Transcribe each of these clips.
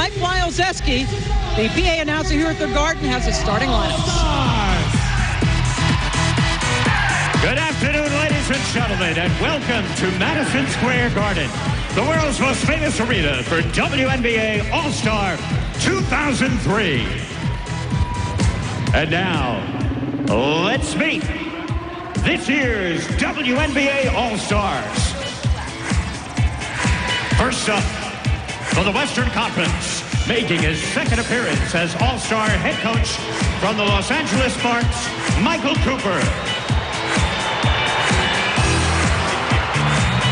Mike Wyozeski, the PA announcer here at the Garden, has his starting lineups. Good afternoon, ladies and gentlemen, and welcome to Madison Square Garden, the world's most famous arena for WNBA All-Star 2003. And now, let's meet this year's WNBA All-Stars. First up, for the Western Conference, making his second appearance as All-Star head coach from the Los Angeles Sparks, Michael Cooper.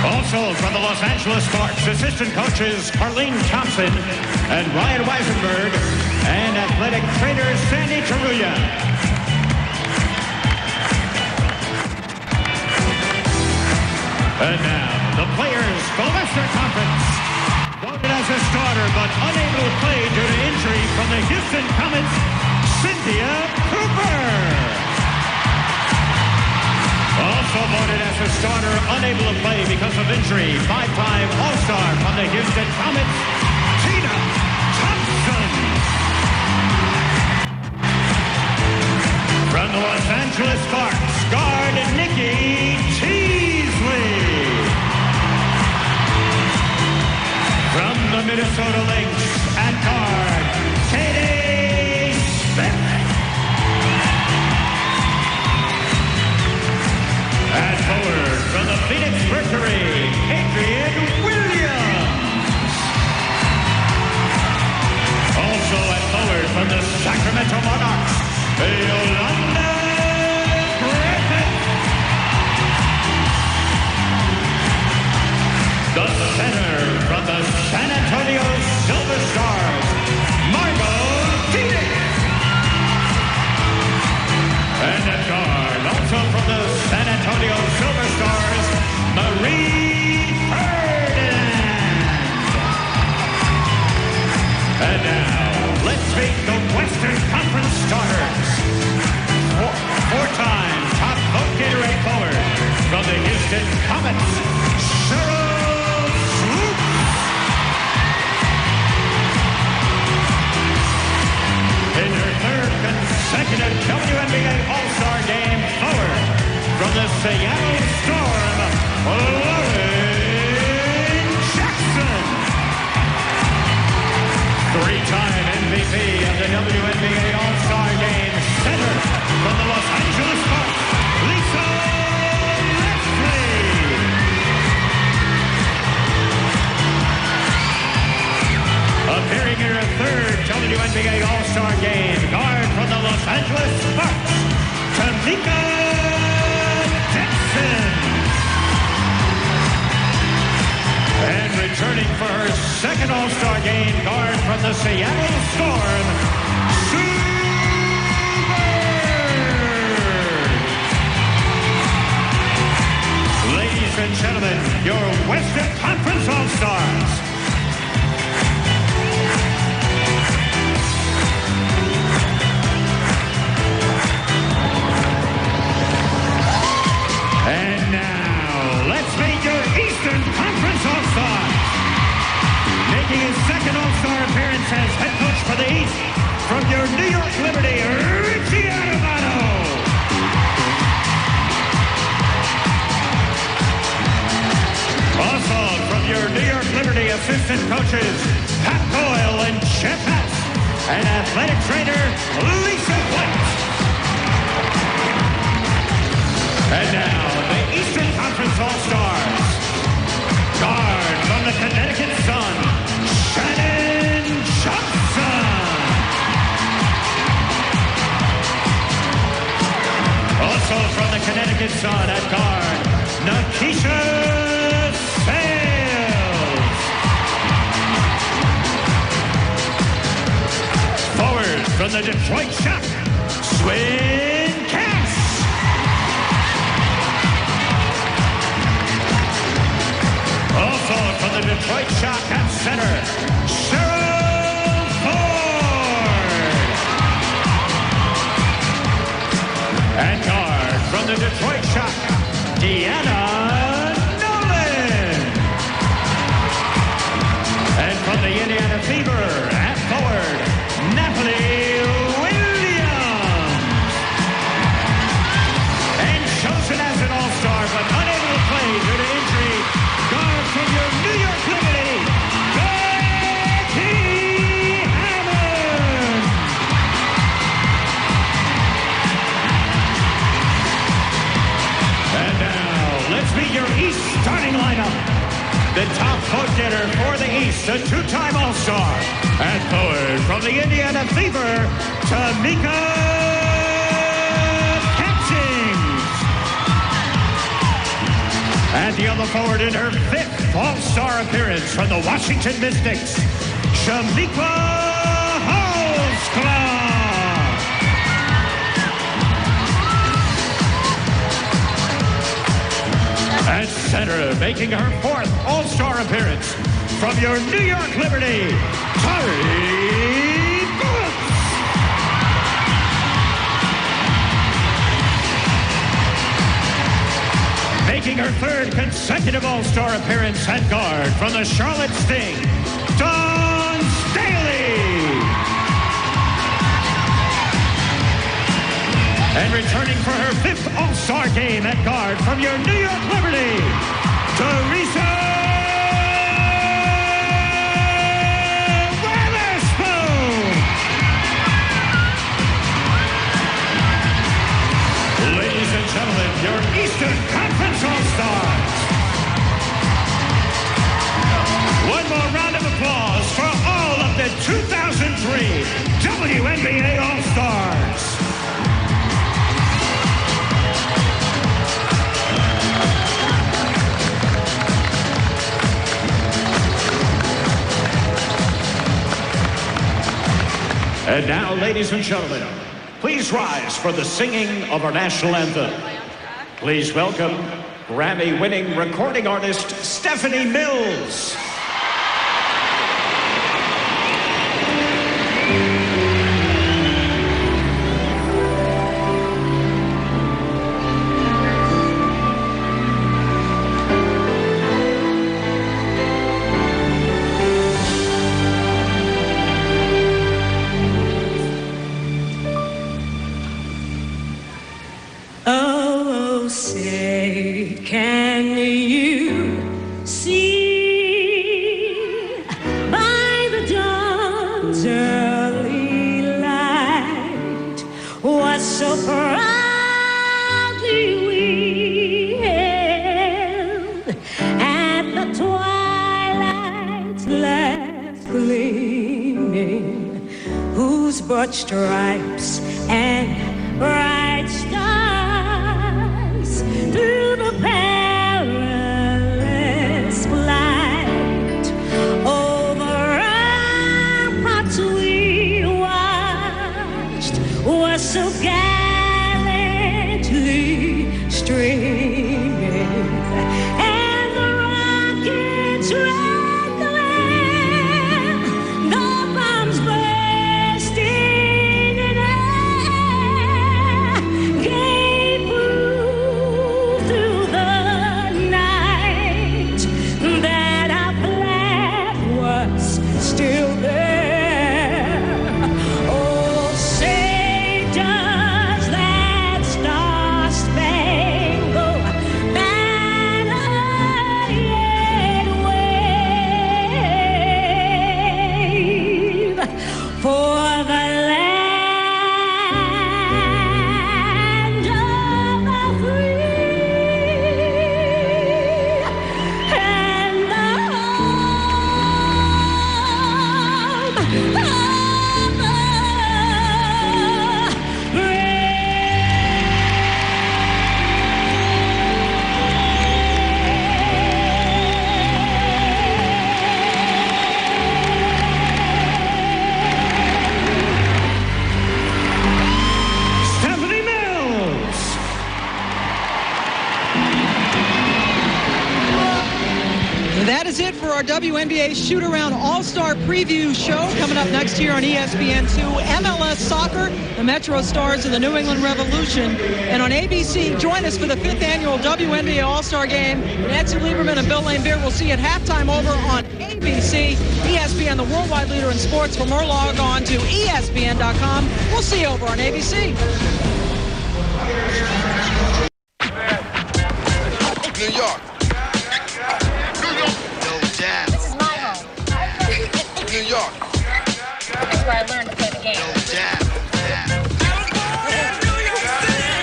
Also from the Los Angeles Sparks, assistant coaches Carlene Thompson and Ryan Weisenberg, and athletic trainer Sandy Taruya. And now, the players for the Western Conference. Voted as a starter, but unable to play due to injury from the Houston Comets, Cynthia Cooper. Also voted as a starter, unable to play because of injury, five-time All-Star from the Houston Comets, Tina Thompson. From the Los Angeles Sparks, guard Nikki Teasley. From the Minnesota Lynx, at guard, Katie Smith. At forward, from the Phoenix Mercury, Adrian Williams. Also at forward, from the Sacramento Monarchs, Yolanda Griffith. The center, from the San Antonio Silver Stars, Margot Phoenix. And at guard, also from the San Antonio Silver Stars, Marie Ferdinand. And now, let's meet the Western Conference starters. Four-time top vote getter at forward from the Houston Comets, Cheryl Swoops. In her third consecutive WNBA All-Star game, forward from the Seattle Storm, Lauren Jackson. Three-time MVP of the WNBA All-Star game, center from the Los Angeles Sparks, Lisa Leslie. Appearing in her third WNBA All-Star game, guard from the Los Angeles Sparks, Tamika Dixon. And returning for her second All-Star game, guard from the Seattle Storm, Sue Bird. Ladies and gentlemen, your Western Conference All-Stars. And now, let's meet your Eastern Conference All-Stars. Making his second All-Star appearance as head coach for the East, from your New York Liberty, Richie Adubato. Also, from your New York Liberty assistant coaches, Pat Doyle and Jeff House, and athletic trainer, Lisa White. And now, the Eastern Conference All-Stars. Guard from the Connecticut Sun, Shannon Johnson. Also from the Connecticut Sun at guard, Nakisha Sales. Forward from the Detroit Shock, Swin Cash. Also from the Detroit Shock at center, Cheryl Ford. And guard from the Detroit Shock, Deanna Nolan. And from the Indiana Fever vote getter for the East, a two-time All-Star. And forward from the Indiana Fever, Tamika Catchings. And the other forward in her fifth All-Star appearance from the Washington Mystics, Shamika Halskla. At center, making her fourth All-Star appearance from your New York Liberty, Tari Brooks. Making her third consecutive All-Star appearance at guard from the Charlotte Sting, Dawn Staley. And returning for her fifth All-Star game at guard from your New York Liberty, Teresa Witherspoon. Ladies and gentlemen, your Eastern Conference All-Stars. One more round of applause for all of the 2003 WNBA All-Stars. And now, ladies and gentlemen, please rise for the singing of our national anthem. Please welcome Grammy-winning recording artist Stephanie Mills. Oh, say, can you see by the dawn's early light what so proudly we hailed at the twilight's last gleaming, whose broad stripes and bright stars through the perilous flight over ramparts we watched were so gallantly streaming, and the rockets' red glare, the bombs bursting in air, gave proof through the night that our flag was still there. Oh, say does that star-spangled banner yet wave for the land of the free and the home of the brave. Stephanie Mills. That is it for our WNBA Shoot-Around All-Star Preview show. Coming up next year on ESPN2, MLS Soccer, the Metro Stars and the New England Revolution. And on ABC, join us for the 5th annual WNBA All-Star Game. Nancy Lieberman and Bill Lane-Beer will see you at halftime over on ABC. ESPN, the worldwide leader in sports. For more, log on to ESPN.com. We'll see you over on ABC. New York. No doubt. This is my home. New York. It's where I learned to play the game. No doubt.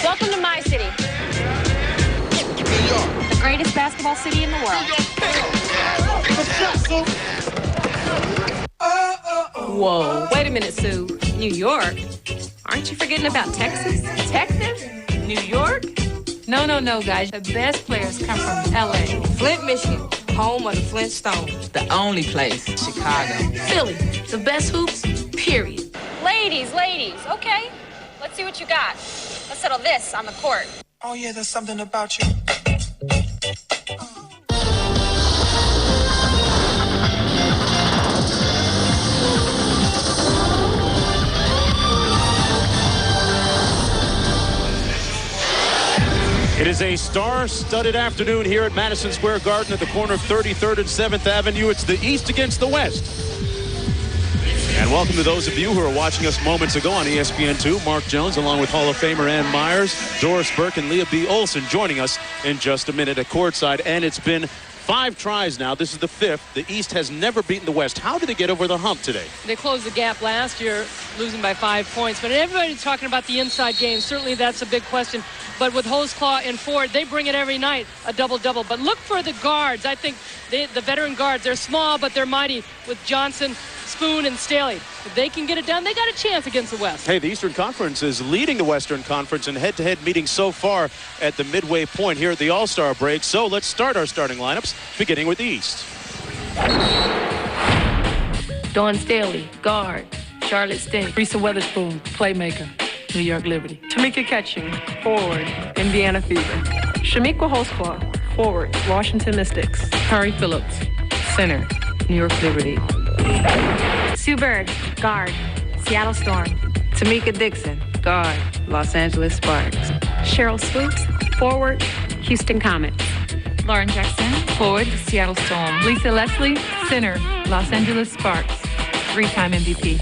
Welcome to my city, New York. the greatest basketball city in the world. No doubt. Whoa, wait a minute, Sue. New York? Aren't you forgetting about Texas? Texas? New York? No, guys. The best players come from L.A. Flint, Michigan, home of the Flintstones. The only place, Chicago. Philly, the best hoops, period. Ladies, okay. Let's see what you got. Let's settle this on the court. Oh, yeah, there's something about you. It is a star-studded afternoon here at Madison Square Garden at the corner of 33rd and 7th Avenue. It's the East against the West. And welcome to those of you who are watching us moments ago on ESPN2. Mark Jones, along with Hall of Famer Ann Myers, Doris Burke, and Leah B. Olson joining us in just a minute at courtside. And it's been 5 tries now. This is the 5th. The East has never beaten the West. How did they get over the hump today? They closed the gap last year, losing by 5 points. But everybody's talking about the inside game. Certainly that's a big question. But with Holesclaw and Ford, they bring it every night, a double-double. But look for the guards. I think the veteran guards, they're small, but they're mighty with Johnson, Spoon, and Staley. If they can get it done, they got a chance against the West. Hey, the Eastern Conference is leading the Western Conference in head-to-head meetings so far at the midway point here at the All-Star break. So let's start our starting lineups, beginning with the East. Dawn Staley, guard. Charlotte Stink. Risa Weatherspoon, playmaker, New York Liberty. Tamika Catching, forward, Indiana Fever. Shamiqua Holesclaw, forward, Washington Mystics. Kari Phillips, center, New York Liberty. Sue Bird, guard, Seattle Storm. Tamika Dixon, guard, Los Angeles Sparks. Cheryl Swoops, forward, Houston Comets. Lauren Jackson, forward, Seattle Storm. Lisa Leslie, center, Los Angeles Sparks. 3-time MVP.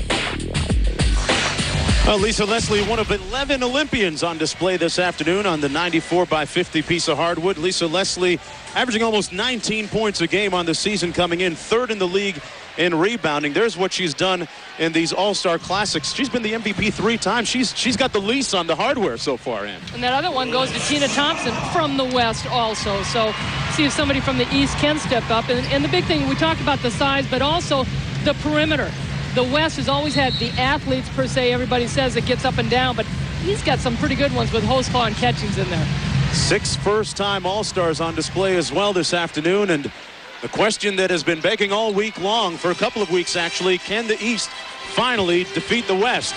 Lisa Leslie, one of 11 Olympians on display this afternoon on the 94-by-50 piece of hardwood. Lisa Leslie averaging almost 19 points a game on the season, coming in 3rd in the league in rebounding. There's what she's done in these All-Star Classics. She's been the MVP 3 times. She's got the lease on the hardware so far, Ann. And that other one goes to Tina Thompson from the West also. So see if somebody from the East can step up. And the big thing, we talked about the size, but also the perimeter. The West has always had the athletes, per se, everybody says, it gets up and down, but he's got some pretty good ones with Holesclaw and Catchings in there. 6 first-time All-Stars on display as well this afternoon, and the question that has been begging all week long, for a couple of weeks actually, can the East finally defeat the West?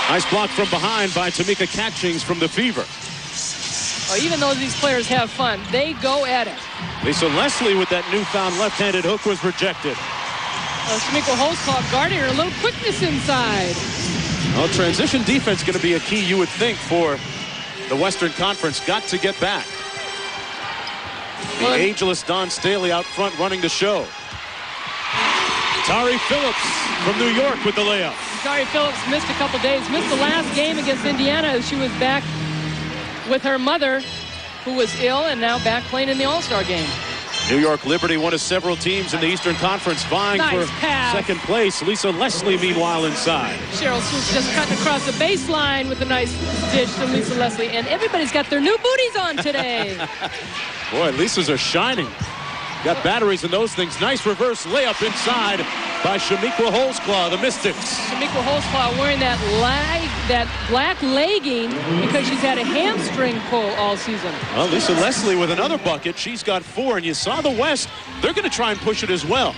Nice block from behind by Tamika Catchings from the Fever. Even though these players have fun, they go at it. Lisa Leslie with that newfound left-handed hook was rejected. Shamiqua Holesclaw guarding her, a little quickness inside. Well, transition defense going to be a key, you would think, for the Western Conference. Got to get back. The ageless Dawn Staley out front running the show. Tari Phillips from New York with the layup. Tari Phillips missed a couple days, missed the last game against Indiana as she was back with her mother, who was ill, and now back playing in the All-Star game. New York Liberty, one of several teams in the Eastern Conference vying for second place. Lisa Leslie, meanwhile, inside. Cheryl Swoops just cutting across the baseline with a nice dish to Lisa Leslie. And everybody's got their new booties on today. Boy, Lisa's are shining. Got batteries in those things. Nice reverse layup inside by Shamiqua Holesclaw, the Mystics. Shamiqua Holesclaw wearing that black legging because she's had a hamstring pull all season. Well, Lisa Leslie with another bucket. She's got 4, and you saw the West. They're going to try and push it as well.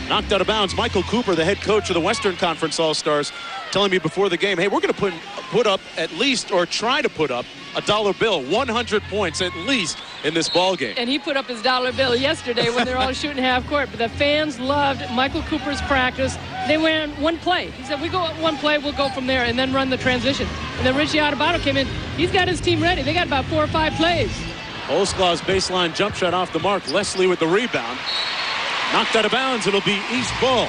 Knocked out of bounds. Michael Cooper, the head coach of the Western Conference All-Stars, telling me before the game, hey, we're going to put up at least, or try to put up, a dollar bill, 100 points at least in this ball game. And he put up his dollar bill yesterday when they're all shooting half court. But the fans loved Michael Cooper's practice. They ran one play. He said, we go one play, we'll go from there, and then run the transition. And then Richie Adebayo came in. He's got his team ready. They got about 4 or 5 plays. Holesclaw's baseline jump shot off the mark. Leslie with the rebound. Knocked out of bounds. It'll be East ball.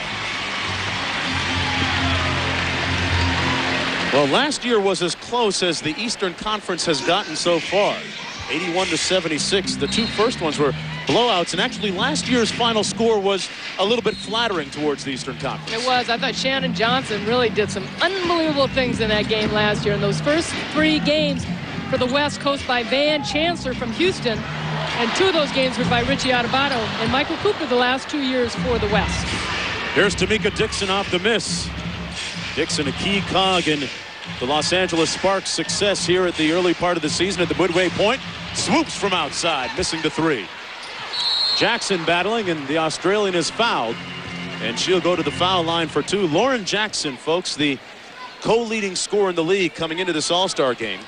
Well, last year was as close as the Eastern Conference has gotten so far. 81-76. The 2 first ones were blowouts, and actually last year's final score was a little bit flattering towards the Eastern Conference. It was. I thought Shannon Johnson really did some unbelievable things in that game last year. In those first 3 games for the West Coast by Van Chancellor from Houston, And 2 of those games were by Richie Adubato and Michael Cooper the last 2 years for the West. Here's Tamika Dixon off the miss. Dixon, a key cog in the Los Angeles Sparks' success here at the early part of the season at the midway point. Swoops from outside, missing the 3. Jackson battling, and the Australian is fouled. And she'll go to the foul line for 2. Lauren Jackson, folks, the co-leading scorer in the league coming into this All-Star game,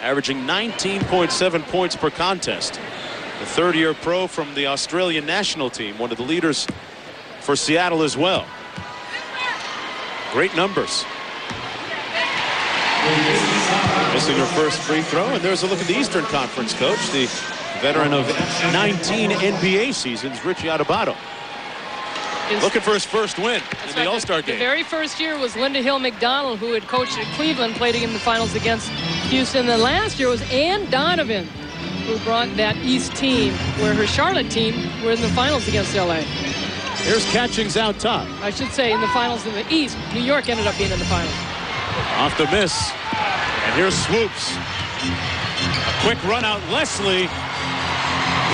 averaging 19.7 points per contest. The third-year pro from the Australian national team, one of the leaders for Seattle as well. Great numbers. Missing her first free throw, and there's a look at the Eastern Conference coach, the veteran of 19 NBA seasons, Richie Adubato. Looking for his first win in the All-Star game. The very first year was Linda Hill McDonald, who had coached at Cleveland, played in the finals against Houston. The last year was Ann Donovan, who brought that East team, where her Charlotte team were in the finals against LA. Here's Catchings out top. I should say in the finals in the East. New York ended up being in the finals. Off the miss. And here's Swoops. A quick run out. Leslie.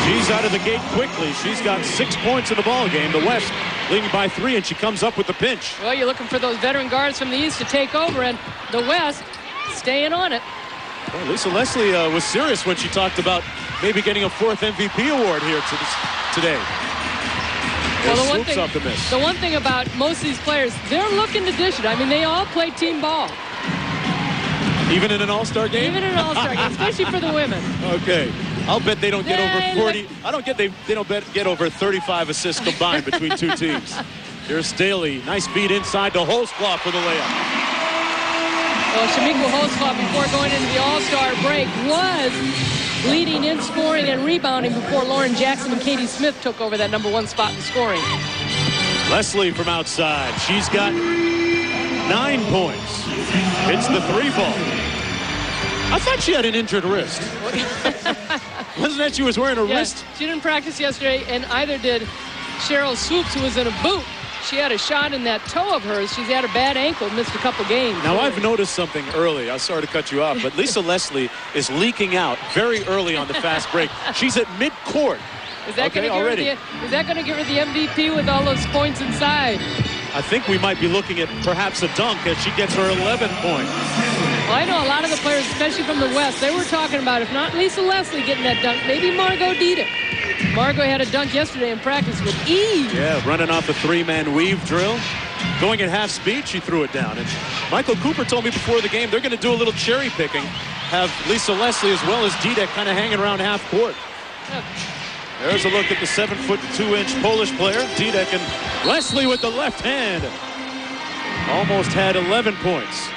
She's out of the gate quickly. She's got 6 points in the ball game. The West leading by 3, and she comes up with the pinch. Well, you're looking for those veteran guards from the East to take over, and the West staying on it. Well, Lisa Leslie was serious when she talked about maybe getting a 4th MVP award here today. Well, the one thing about most of these players, they're looking to dish it. I mean, they all play team ball. Even in an All-Star game? Even in an All-Star game, especially for the women. Okay. I'll bet they don't get over 40. I don't get they don't get over 35 assists combined between 2 teams. Here's Staley. Nice feed inside to Holzclaw for the layup. Well, Shamika Holzclaw, before going into the All-Star break, was leading in scoring and rebounding before Lauren Jackson and Katie Smith took over that #1 spot in scoring. Leslie from outside. She's got 9 points. Hits the 3-ball. I thought she had an injured wrist. Wasn't that she was wearing a wrist? She didn't practice yesterday, and either did Cheryl Swoops, who was in a boot. She had a shot in that toe of hers. She's had a bad ankle, missed a couple games. Now, I've noticed something early. I'm sorry to cut you off, but Lisa Leslie is leaking out very early on the fast break. She's at mid-court. Is that going to give her the MVP with all those points inside? I think we might be looking at perhaps a dunk as she gets her 11th point. Well, I know a lot of the players, especially from the West, they were talking about, if not Lisa Leslie getting that dunk, maybe Margot Diedick. Margot had a dunk yesterday in practice with ease. Yeah, running off the 3-man weave drill. Going at half speed, she threw it down. And Michael Cooper told me before the game they're going to do a little cherry picking. Have Lisa Leslie as well as Diedick kind of hanging around half court. Yeah. There's a look at the 7'2" Polish player, Diedick, and Leslie with the left hand. Almost had 11 points.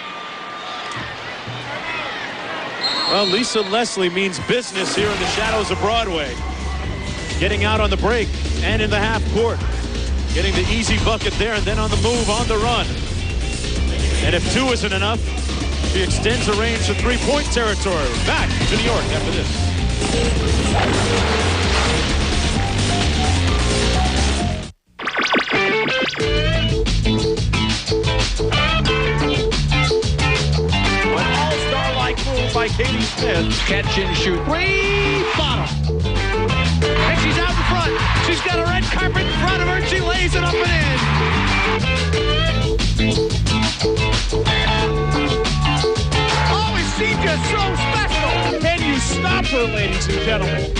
Well, Lisa Leslie means business here in the shadows of Broadway. Getting out on the break and in the half court. Getting the easy bucket there and then on the move, on the run. And if 2 isn't enough, she extends her range to 3-point territory. Back to New York after this. By Katie Smith. Catch and shoot. 3, bottom. And she's out in front. She's got a red carpet in front of her. And she lays it up and in. Oh, is she just so special? Can you stop her, ladies and gentlemen?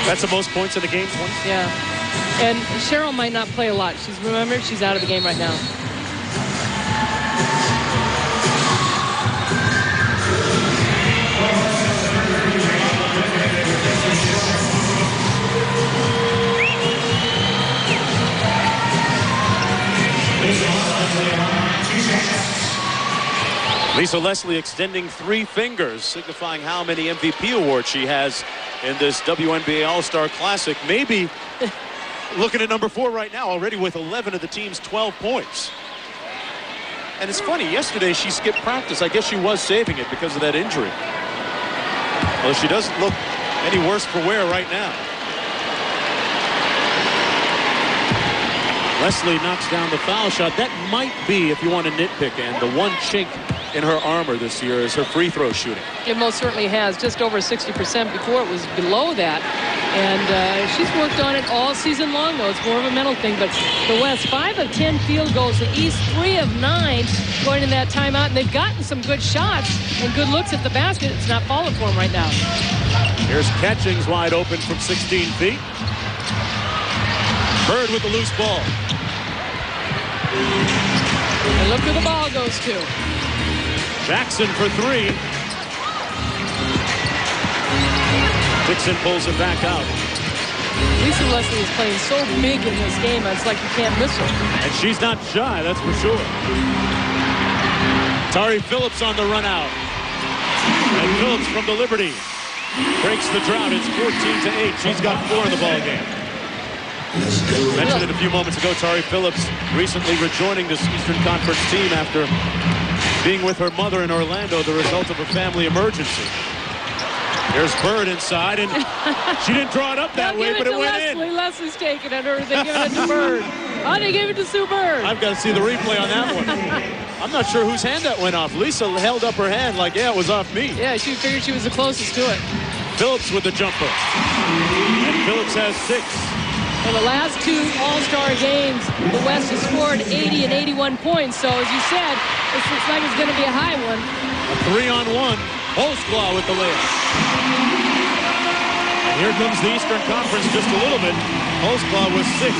That's the most points in the game. Yeah. And Cheryl might not play a lot. Remember, she's out of the game right now. Lisa Leslie extending 3 fingers, signifying how many MVP awards she has in this WNBA All-Star Classic. Maybe looking at number 4 right now, already with 11 of the team's 12 points. And it's funny, yesterday she skipped practice. I guess she was saving it because of that injury. Well, she doesn't look any worse for wear right now. Leslie knocks down the foul shot. That might be, if you want to nitpick, and the one chink in her armor this year is her free throw shooting. It most certainly has, just over 60%. Before it was below that. And she's worked on it all season long, though. It's more of a mental thing. But the West, 5 of 10 field goals. The East, 3 of 9 going in that timeout. And they've gotten some good shots and good looks at the basket. It's not falling for them right now. Here's Catchings wide open from 16 feet. Bird with the loose ball. And look who the ball goes to. Jackson for 3. Dixon pulls it back out. Lisa Leslie is playing so big in this game, it's like you can't miss her. And she's not shy, that's for sure. Tari Phillips on the run out. And Phillips from the Liberty breaks the drought. It's 14-8. She's got 4 in the ball game. Mentioned it a few moments ago. Tari Phillips recently rejoining this Eastern Conference team after being with her mother in Orlando, the result of a family emergency. Here's Bird inside, and she didn't draw it up that way, but it went in. Leslie's taking it, or they give it to Bird. Oh, they gave it to Sue Bird. I've got to see the replay on that one. I'm not sure whose hand that went off. Lisa held up her hand like, yeah, it was off me. Yeah, she figured she was the closest to it. Phillips with the jumper. And Phillips has 6. In the last 2 All-Star games, the West has scored 80 and 81 points. So, as you said, it looks like it's going to be a high one. A 3-on-1. Holzclaw with the layup. And here comes the Eastern Conference just a little bit. Holzclaw with 6.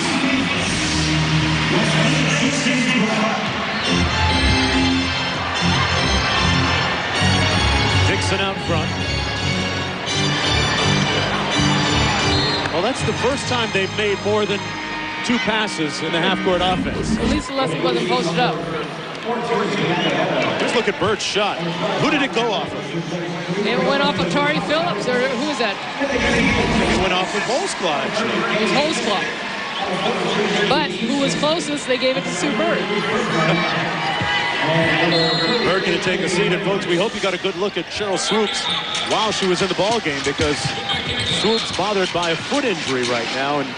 Dixon out front. Well, that's the first time they've made more than 2 passes in the half-court offense. At least Leslie wasn't posted up. Just look at Bird's shot. Who did it go off of? It went off of Tari Phillips, or who is that? It went off of Holzclaw, actually. It was Holzclaw. But who was closest, they gave it to Sue Bird. Bird going to take a seat, and folks, we hope you got a good look at Cheryl Swoops while she was in the ball game, because Swoops bothered by a foot injury right now, and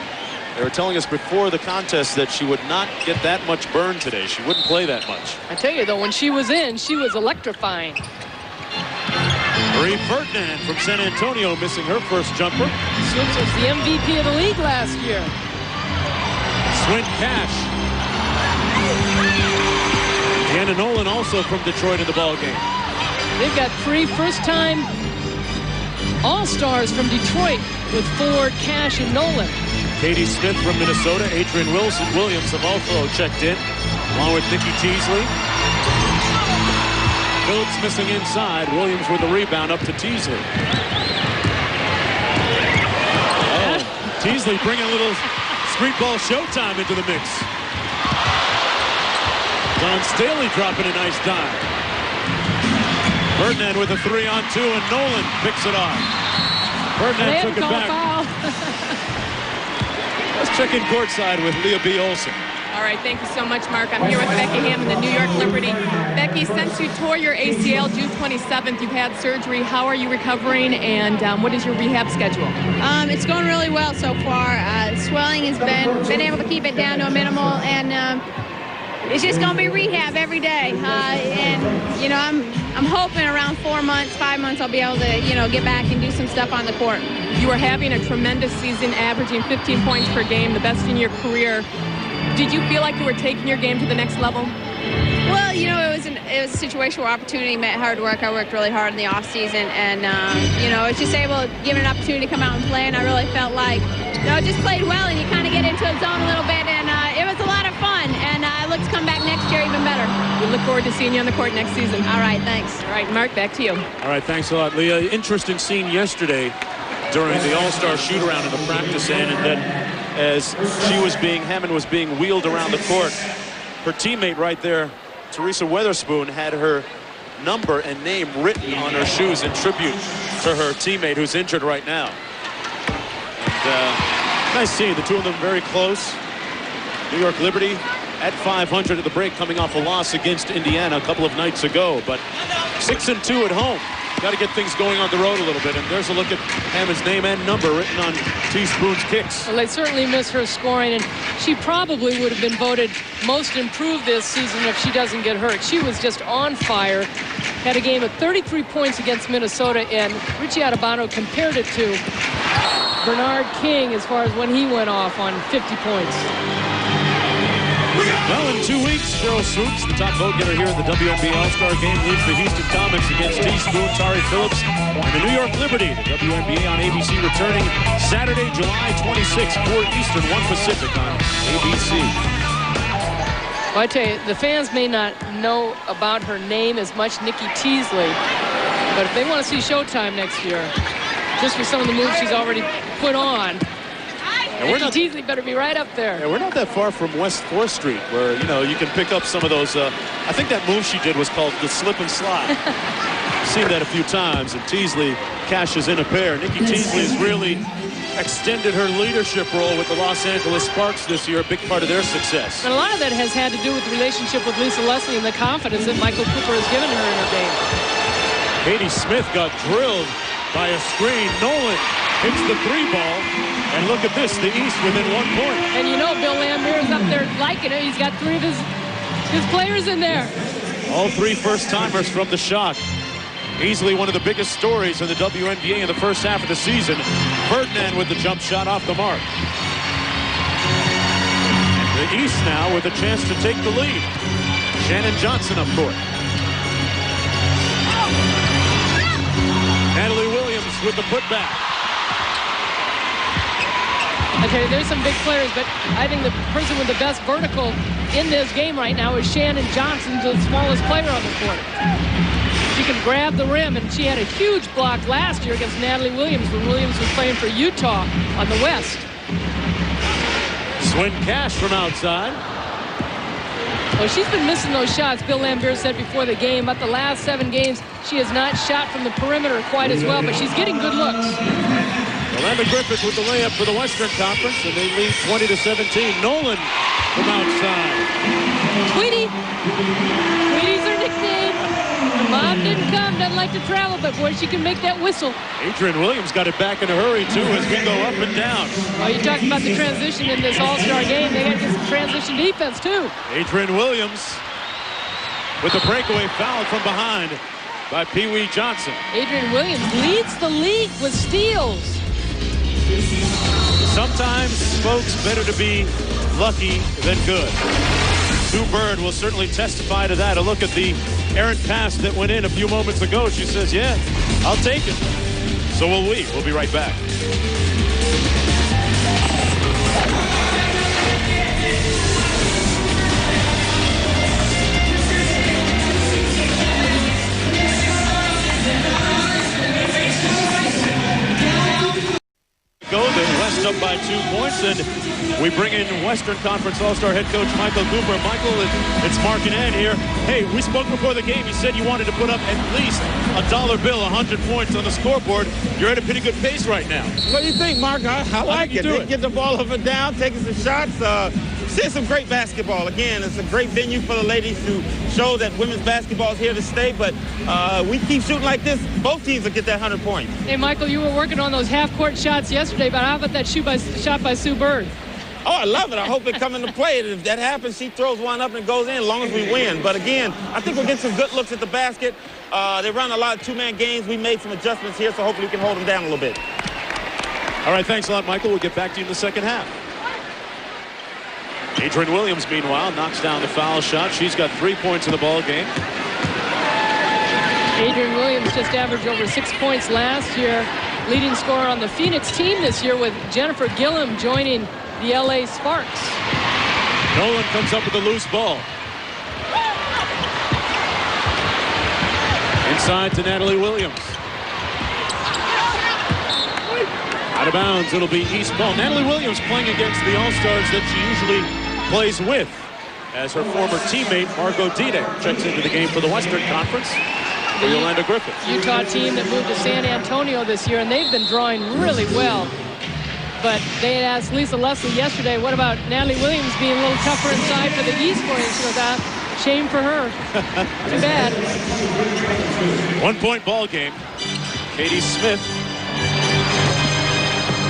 they were telling us before the contest that she would not get that much burn today. She wouldn't play that much. I tell you, though, when she was in, she was electrifying. Marie Ferdinand from San Antonio missing her first jumper. Swoops was the MVP of the league last year. Swint Cash. Deanna Nolan also from Detroit in the ball game. They've got 3 first-time All-Stars from Detroit with Ford, Cash, and Nolan. Katie Smith from Minnesota. Adrian Williams have also checked in, along with Nikki Teasley. Phillips missing inside. Williams with the rebound up to Teasley. Oh, Teasley bringing a little street ball showtime into the mix. Don Staley dropping a nice dime. Ferdinand with a 3-on-2, and Nolan picks it off. Ferdinand took it back. Let's check in courtside with Leah B. Olson. All right, thank you so much, Mark. I'm here with Becky Hammond, the New York Liberty. Becky, since you tore your ACL June 27th, you've had surgery. How are you recovering, and what is your rehab schedule? It's going really well so far. Swelling has been able to keep it down to a minimal, and it's just going to be rehab every day. And you know, I'm hoping around 4 months, 5 months, I'll be able to, you know, get back and do some stuff on the court. You are having a tremendous season, averaging 15 points per game, the best in your career. Did you feel like you were taking your game to the next level? Well, you know, it was a situation where opportunity met hard work. I worked really hard in the off season, and you know, it's just able to give an opportunity to come out and play. And I really felt like, you know, I just played well, and you kind of get into a zone a little bit, and it was a lot of fun. And I look to come back next year even better. We look forward to seeing you on the court next season. All right, thanks. All right, Mark, back to you. All right, thanks a lot, Leah. Interesting scene yesterday during the All-Star shoot-around in the practice end, and then as Hammond was being wheeled around the court, her teammate right there, Teresa Weatherspoon, had her number and name written on her shoes in tribute to her teammate who's injured right now. And, nice seeing the two of them very close. New York Liberty at 500 at the break, coming off a loss against Indiana a couple of nights ago, but 6-2 at home. got to get things going on the road a little bit. And there's a look at Hammond's name and number written on Teaspoon's kicks. Well, they certainly miss her scoring, and she probably would have been voted most improved this season if she doesn't get hurt. She was just on fire. Had a game of 33 points against Minnesota, and Richie Atabano compared it to Bernard King as far as when he went off on 50 points. Well, in 2 weeks, Cheryl Swoops, the top vote getter here at the WNBA All-Star Game, leads the Houston Comets against Teaspoon, Tari Phillips, and the New York Liberty. The WNBA on ABC returning Saturday, July 26th, 4 Eastern, 1 Pacific on ABC. Well, I tell you, the fans may not know about her name as much, Nikki Teasley, but if they want to see Showtime next year, just for some of the moves she's already put on, Nikki Teasley better be right up there. Yeah, we're not that far from West 4th Street, where, you know, you can pick up some of those. I think that move she did was called the slip and slide. Seen that a few times, and Teasley cashes in a pair. Nikki Teasley has really extended her leadership role with the Los Angeles Sparks this year, a big part of their success. And a lot of that has had to do with the relationship with Lisa Leslie and the confidence that Michael Cooper has given her in her game. Katie Smith got drilled by a screen. Nolan hits the 3 ball. And look at this, the East within 1 point. And you know Bill Lambert's up there liking it. He's got 3 of his players in there. All 3 first-timers from the shot. Easily one of the biggest stories in the WNBA in the first half of the season. Ferdinand with the jump shot off the mark. And the East now with a chance to take the lead. Shannon Johnson up court. Natalie Williams with the putback. I tell you, there's some big players, but I think the person with the best vertical in this game right now is Shannon Johnson, the smallest player on the court. She can grab the rim, and she had a huge block last year against Natalie Williams when Williams was playing for Utah on the West. Swin Cash from outside. Well, she's been missing those shots. Bill Lambert said before the game, about the last 7 games, she has not shot from the perimeter quite as well, but she's getting good looks. Yolanda Griffith with the layup for the Western Conference, and they lead 20-17. Nolan from outside. Tweety. Tweety's her nickname. Her mom didn't come, doesn't like to travel, but boy, she can make that whistle. Adrian Williams got it back in a hurry, too, as we go up and down. Well, you talked about the transition in this All-Star game. They got to get some transition defense, too. Adrian Williams with a breakaway foul from behind by Pee Wee Johnson. Adrian Williams leads the league with steals. Sometimes, folks, better to be lucky than good. Sue Bird will certainly testify to that. A look at the errant pass that went in a few moments ago. She says, yeah, I'll take it. So will we. We'll be right back. The West up by 2 points, and we bring in Western Conference All-Star head coach Michael Cooper. Michael, it's Mark and Ann here. Hey, we spoke before the game. You said you wanted to put up at least a dollar bill, 100 points on the scoreboard. You're at a pretty good pace right now. What do you think, Mark? I like it. They get the ball up and down, taking some shots. Seeing some great basketball. Again, it's a great venue for the ladies to show that women's basketball is here to stay, but we keep shooting like this, both teams will get that 100 points. Hey, Michael, you were working on those half-court shots yesterday, but how about that shot by Sue Bird? Oh, I love it. I hope it comes into play. And if that happens, she throws one up and goes in as long as we win. But again, I think we'll get some good looks at the basket. They run a lot of 2-man games. We made some adjustments here, so hopefully we can hold them down a little bit. All right, thanks a lot, Michael. We'll get back to you in the second half. Adrian Williams, meanwhile, knocks down the foul shot. She's got 3 points in the ball game. Adrian Williams just averaged over 6 points last year. Leading scorer on the Phoenix team this year, with Jennifer Gillum joining the LA Sparks. Nolan comes up with a loose ball. Inside to Natalie Williams. Out of bounds, it'll be East ball. Natalie Williams playing against the All-Stars that she usually plays with, as her former teammate Margot Dide checks into the game for the Western Conference. The Yolanda Griffith. Utah team that moved to San Antonio this year, and they've been drawing really well. But they had asked Lisa Leslie yesterday, what about Natalie Williams being a little tougher inside for the East for you? She goes, shame for her. Too bad. 1 point ball game. Katie Smith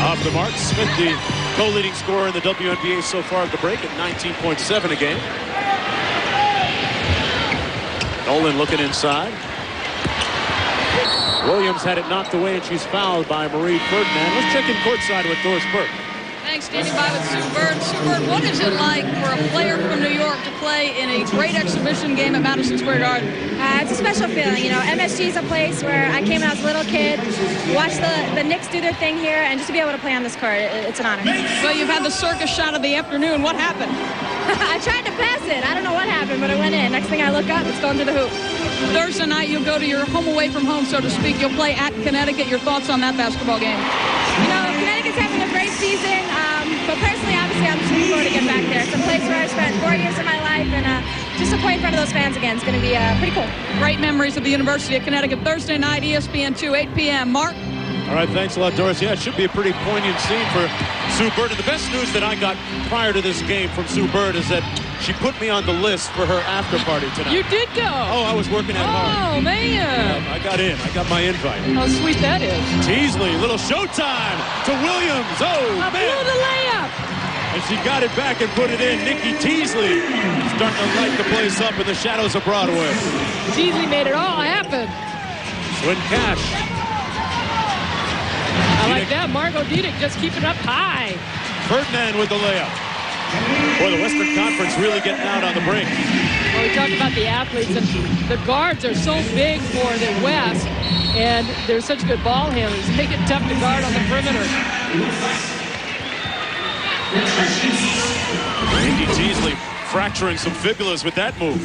off the mark. Smith, the co-leading scorer in the WNBA so far at the break at 19.7 a game. Nolan looking inside. Williams had it knocked away, and she's fouled by Marie Ferdinand. Let's check in courtside with Doris Burke. Thanks, standing by with Sue Bird. Sue Bird, what is it like for a player from New York to play in a great exhibition game at Madison Square Garden? It's a special feeling. You know, MSG is a place where I came when I was a little kid, watched the Knicks do their thing here, and just to be able to play on this court, it's an honor. Well, you've had the circus shot of the afternoon. What happened? I tried to pass it. I don't know what happened, but it went in. Next thing I look up, it's going through the hoop. Thursday night, you'll go to your home away from home, so to speak. You'll play at Connecticut. Your thoughts on that basketball game? You know, Connecticut's having a great season, but personally, obviously, I'm just looking forward to getting back there. It's a place where I spent 4 years of my life, and just to play in front of those fans again is going to be pretty cool. Great memories of the University of Connecticut. Thursday night, ESPN2, 8 p.m. Mark? All right, thanks a lot, Doris. Yeah, it should be a pretty poignant scene for Sue Bird. And the best news that I got prior to this game from Sue Bird is that she put me on the list for her after party tonight. You did go. Oh, I was working out hard. Oh, man. I got in. I got my invite. How sweet that is. Teasley, little showtime to Williams. Oh, man. Blew the layup. And she got it back and put it in. Nikki Teasley starting to light the place up in the shadows of Broadway. Teasley made it all happen. Swin Cash. I like that. Margot Diedick just keeping up high. Ferdinand with the layup. Boy, the Western Conference really getting out on the brink. Well, we talked about the athletes, and the guards are so big for the West, and they're such good ball handlers. They make it tough to guard on the perimeter. Nikki Teasley fracturing some fibulas with that move.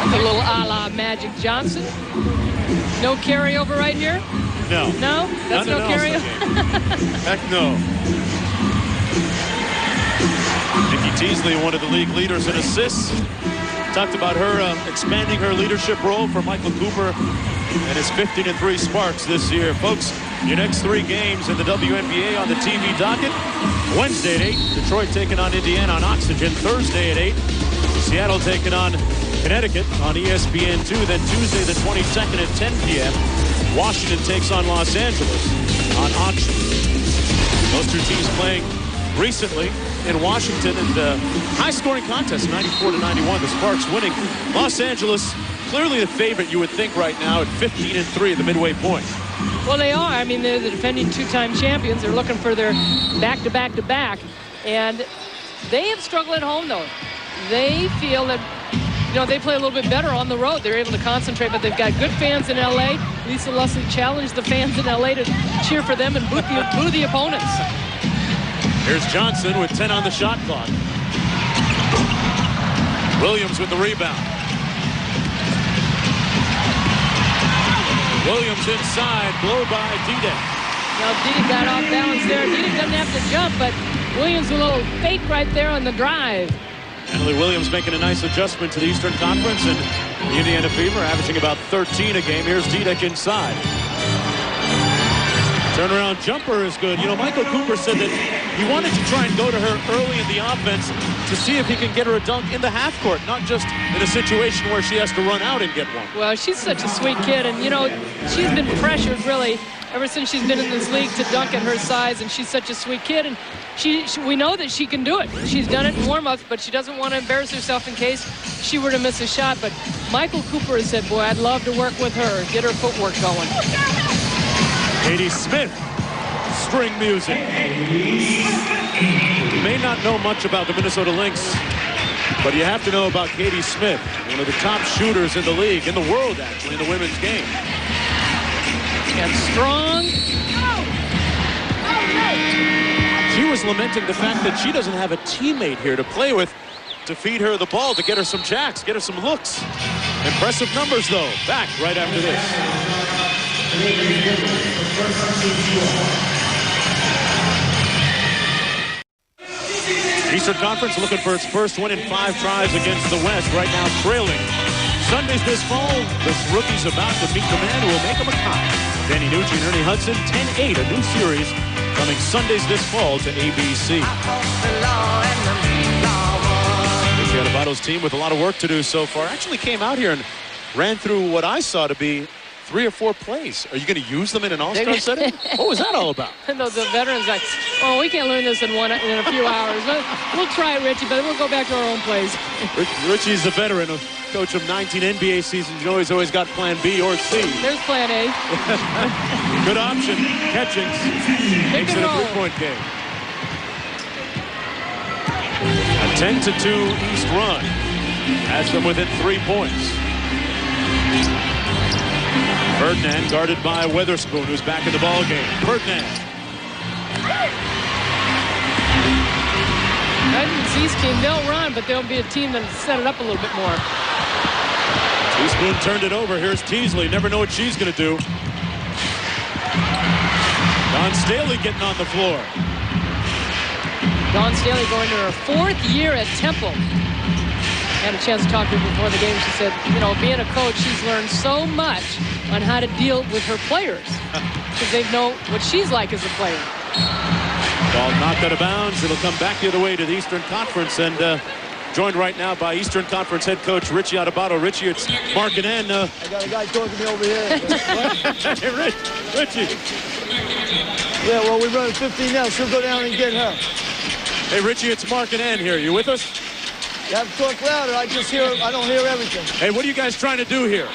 A little a la Magic Johnson. No carryover right here? No. No? That's no carryover? Heck no. Nikki Teasley, one of the league leaders in assists. Talked about her expanding her leadership role for Michael Cooper and his 15-3 Sparks this year. Folks, your next 3 games in the WNBA on the TV docket. Wednesday at 8, Detroit taking on Indiana on Oxygen. Thursday at 8, Seattle taking on Connecticut on ESPN2. Then Tuesday the 22nd at 10 p.m., Washington takes on Los Angeles on Oxygen. Those two teams playing recently in Washington, and high-scoring contest, 94-91. The Sparks winning. Los Angeles clearly the favorite, you would think, right now at 15-3 at the midway point. Well, they are. I mean, they're the defending 2-time champions. They're looking for their back-to-back-to-back, and they have struggled at home, though. They feel that, you know, they play a little bit better on the road. They're able to concentrate, but they've got good fans in L.A. Lisa Leslie challenged the fans in L.A. to cheer for them and boo the opponents. Here's Johnson with 10 on the shot clock. Williams with the rebound. Williams inside, blow by Diedick. Now Diedick got off balance there. Diedick doesn't have to jump, but Williams a little fake right there on the drive. Emily Williams making a nice adjustment to the Eastern Conference, and the Indiana Fever averaging about 13 a game. Here's Diedick inside. Turnaround jumper is good. You know, Michael Cooper said that he wanted to try and go to her early in the offense to see if he can get her a dunk in the half court, not just in a situation where she has to run out and get one. Well, she's such a sweet kid, and, you know, she's been pressured, really, ever since she's been in this league to dunk at her size, and she's such a sweet kid, and we know that she can do it. She's done it in warm-ups, but she doesn't want to embarrass herself in case she were to miss a shot. But Michael Cooper has said, boy, I'd love to work with her, get her footwork going. Katie Smith, string music. You may not know much about the Minnesota Lynx, but you have to know about Katie Smith, one of the top shooters in the league, in the world, actually, in the women's game. And strong. She was lamenting the fact that she doesn't have a teammate here to play with, to feed her the ball, to get her some jacks, get her some looks. Impressive numbers, though. Back right after this. Eastern Conference looking for its first win in 5 tries against the West, right now trailing. Sundays this fall, the rookie's about to meet the man who will make them a tie. Danny Nucci and Ernie Hudson, 10-8, a new series coming Sundays this fall to ABC. Luciano Votto's team with a lot of work to do so far. Actually came out here and ran through what I saw to be 3 or 4 plays. Are you going to use them in an all-star setting? What was that all about? The veterans like, oh, we can't learn this in a few hours. We'll try it, Richie, but we'll go back to our own plays. Richie's a veteran, a coach of 19 NBA seasons. You know he's always got plan B or C. There's plan A. Good option. Catchings makes it a 3-point game. A 10-2 East run has them within 3 points. Ferdinand guarded by Weatherspoon, who's back in the ball game. Ferdinand. Madison's East team, they'll run, but they'll be a team that'll set it up a little bit more. Teaspoon turned it over. Here's Teasley. Never know what she's going to do. Dawn Staley getting on the floor. Dawn Staley going to her 4th year at Temple. I had a chance to talk to her before the game. She said, you know, being a coach, she's learned so much on how to deal with her players because they know what she's like as a player. Ball knocked out of bounds. It'll come back the other way to the Eastern Conference, and joined right now by Eastern Conference head coach Richie Adubato. Richie, it's Mark and Ann. I got a guy talking to me over here. Hey, Richie. Yeah, well, we're running 15 now. She'll go down and get her. Hey, Richie, it's Mark and Ann here. You with us? You have to talk louder. I don't hear everything. Hey, what are you guys trying to do here?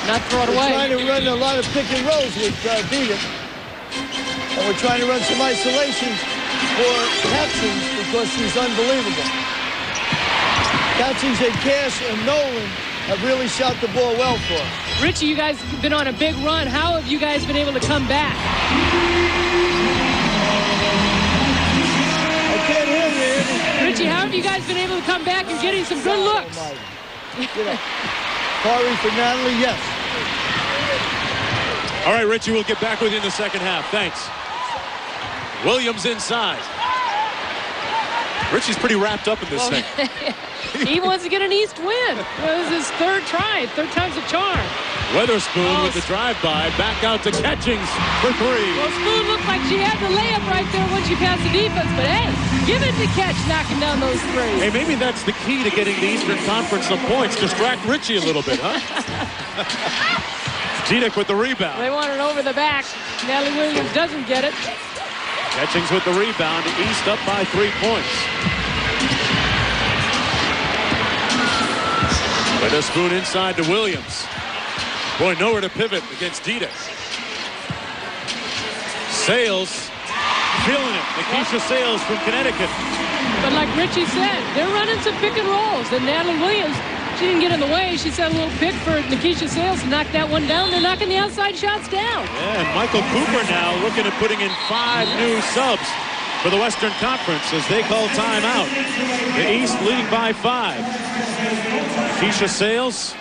Not throw it away. We're trying to run a lot of pick and rolls with Dita. And we're trying to run some isolation for Catchings because she's unbelievable. Catchings and Cash and Nolan have really shot the ball well for us. Richie, you guys have been on a big run. How have you guys been able to come back? I can't hear you, Andy. Richie, how have you guys been able to come back and getting some good looks? Sorry for Natalie, yes. All right, Richie, we'll get back with you in the second half. Thanks. Williams inside. Richie's pretty wrapped up in this thing. He wants to get an East win. It was his 3rd try. 3rd time's a charm. Weatherspoon with the drive-by. Back out to Catchings for 3. Well, Spoon looked like she had the layup right there when she passed the defense. But, hey, give it to Catch knocking down those 3s. Hey, maybe that's the key to getting the Eastern Conference some points. Distract Richie a little bit, huh? Zedek with the rebound. They want it over the back. Natalie Williams doesn't get it. Catchings with the rebound. East up by 3 points. With a spoon inside to Williams. Boy, nowhere to pivot against Dita. Sales feeling it. Nikki Sales from Connecticut. But like Richie said, they're running some pick and rolls. And Natalie Williams, she didn't get in the way. She set a little pick for Nikki Sales to knock that one down. They're knocking the outside shots down. Yeah, and Michael Cooper now looking at putting in 5 new subs for the Western Conference as they call timeout. The East leading by 5. Nikki Sales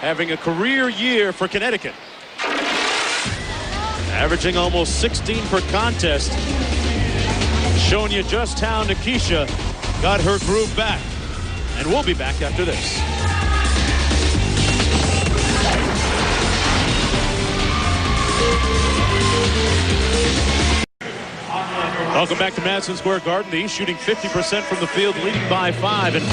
having a career year for Connecticut. Averaging almost 16 per contest. Showing you just how Nikisha got her groove back. And we'll be back after this. Welcome back to Madison Square Garden. The East shooting 50% from the field, leading by 5. And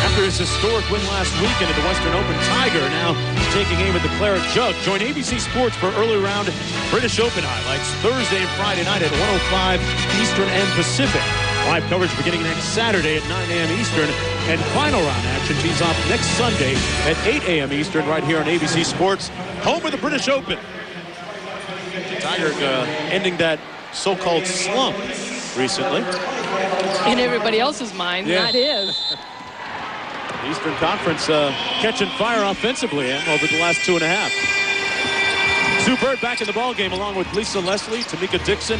after his historic win last weekend at the Western Open, Tiger now is taking aim at the Claret Jug. Join ABC Sports for early round British Open highlights Thursday and Friday night at 1:05 Eastern and Pacific. Live coverage beginning next Saturday at 9 a.m. Eastern. And final round action tees off next Sunday at 8 a.m. Eastern right here on ABC Sports, home of the British Open. Tiger ending that so-called slump recently. In everybody else's mind, not his. Eastern Conference catching fire offensively over the last 2.5. Sue Bird back in the ball game along with Lisa Leslie, Tamika Dixon,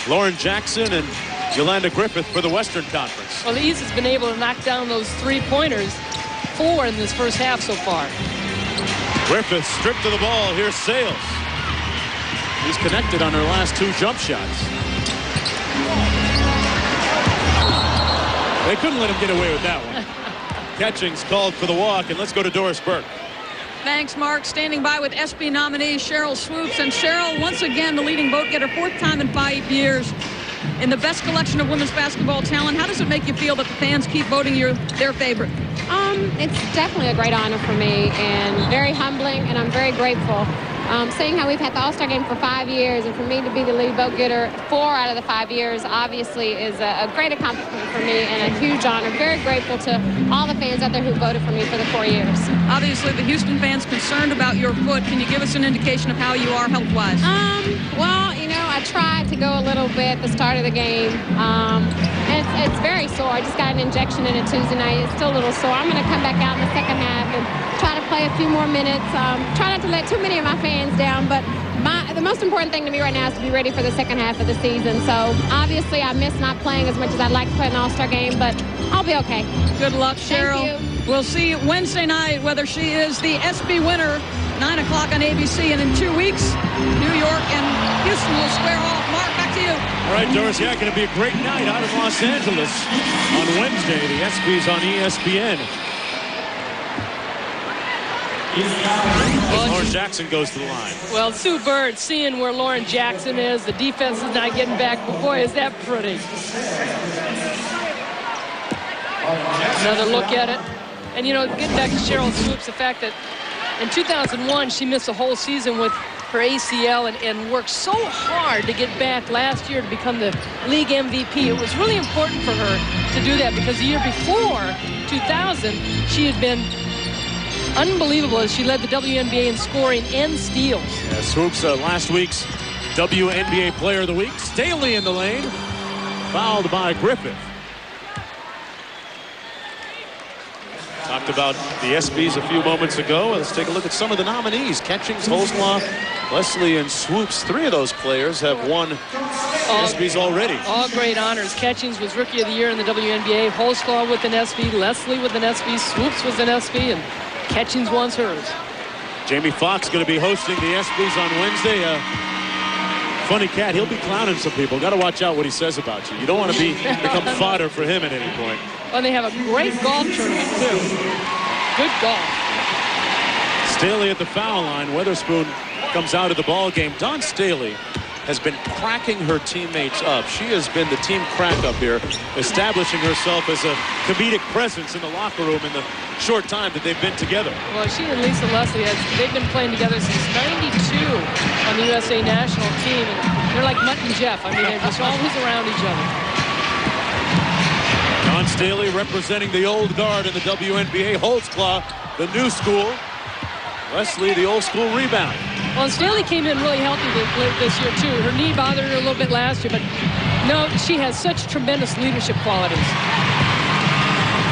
Lauren Jackson, and Yolanda Griffith for the Western Conference. Well, the East has been able to knock down those 3-pointers, 4 in this first half so far. Griffith stripped to the ball. Here's Sales. He's connected on her last 2 jump shots. They couldn't let him get away with that one. Catchings called for the walk, and let's go to Doris Burke. Thanks, Mark. Standing by with ESPY nominee Cheryl Swoops. And Cheryl, once again, the leading vote getter, 4th time in 5 years in the best collection of women's basketball talent. How does it make you feel that the fans keep voting their favorite? It's definitely a great honor for me and very humbling, and I'm very very grateful. Seeing how we've had the All-Star game for 5 years, and for me to be the lead vote getter 4 out of the 5 years, obviously is a great accomplishment for me and a huge honor. Very grateful to all the fans out there who voted for me for the 4 years. Obviously, the Houston fans concerned about your foot. Can you give us an indication of how you are health-wise? Well, you know, I tried to go a little bit at the start of the game. It's very sore. I just got an injection in it Tuesday night. It's still a little sore. I'm going to come back out in the second half and try to play a few more minutes. Try not to let too many of my fans down, but the most important thing to me right now is to be ready for the second half of the season. So obviously I miss not playing as much as I'd like to play an All-Star game, but I'll be okay. Good luck, Cheryl. Thank you. We'll see Wednesday night whether she is the SB winner, 9 o'clock on ABC, and in 2 weeks, New York and Houston will square off. Mark, back to you. All right, Doris, yeah, going to be a great night out of Los Angeles on Wednesday. The ESPYs on ESPN. Lauren Jackson goes to the line. Well, Sue Bird, seeing where Lauren Jackson is, the defense is not getting back, but boy, is that pretty. Another look at it. And, you know, getting back to Cheryl Swoops, the fact that in 2001, she missed a whole season with her ACL and worked so hard to get back last year to become the league MVP. It was really important for her to do that because the year before, 2000, she had been unbelievable as she led the WNBA in scoring and steals. Yeah, Swoops, last week's WNBA Player of the Week. Staley in the lane, fouled by Griffith. Talked about the ESPYs a few moments ago. Let's take a look at some of the nominees. Catchings, Holzclaw, Leslie, and Swoops. 3 of those players have won ESPYs already. All great honors. Catchings was Rookie of the Year in the WNBA. Holzclaw with an ESPY, Leslie with an ESPY, Swoops was an ESPY, and Catchings wants hers. Jamie Foxx going to be hosting the ESPYs on Wednesday. Funny cat. He'll be clowning some people. Got to watch out what he says about you. You don't want to become fodder for him at any point. And they have a great golf tournament, too. Good golf. Staley at the foul line. Weatherspoon comes out of the ball game. Dawn Staley has been cracking her teammates up. She has been the team crack up here, establishing herself as a comedic presence in the locker room in the short time that they've been together. Well, she and Lisa Leslie, they've been playing together since '92 on the USA national team. And they're like Mutt and Jeff. I mean, they're just always around each other. Dawn Staley representing the old guard in the WNBA. Holzclaw, the new school. Leslie, the old school rebound. Well, and Staley came in really healthy this year, too. Her knee bothered her a little bit last year, but no, she has such tremendous leadership qualities.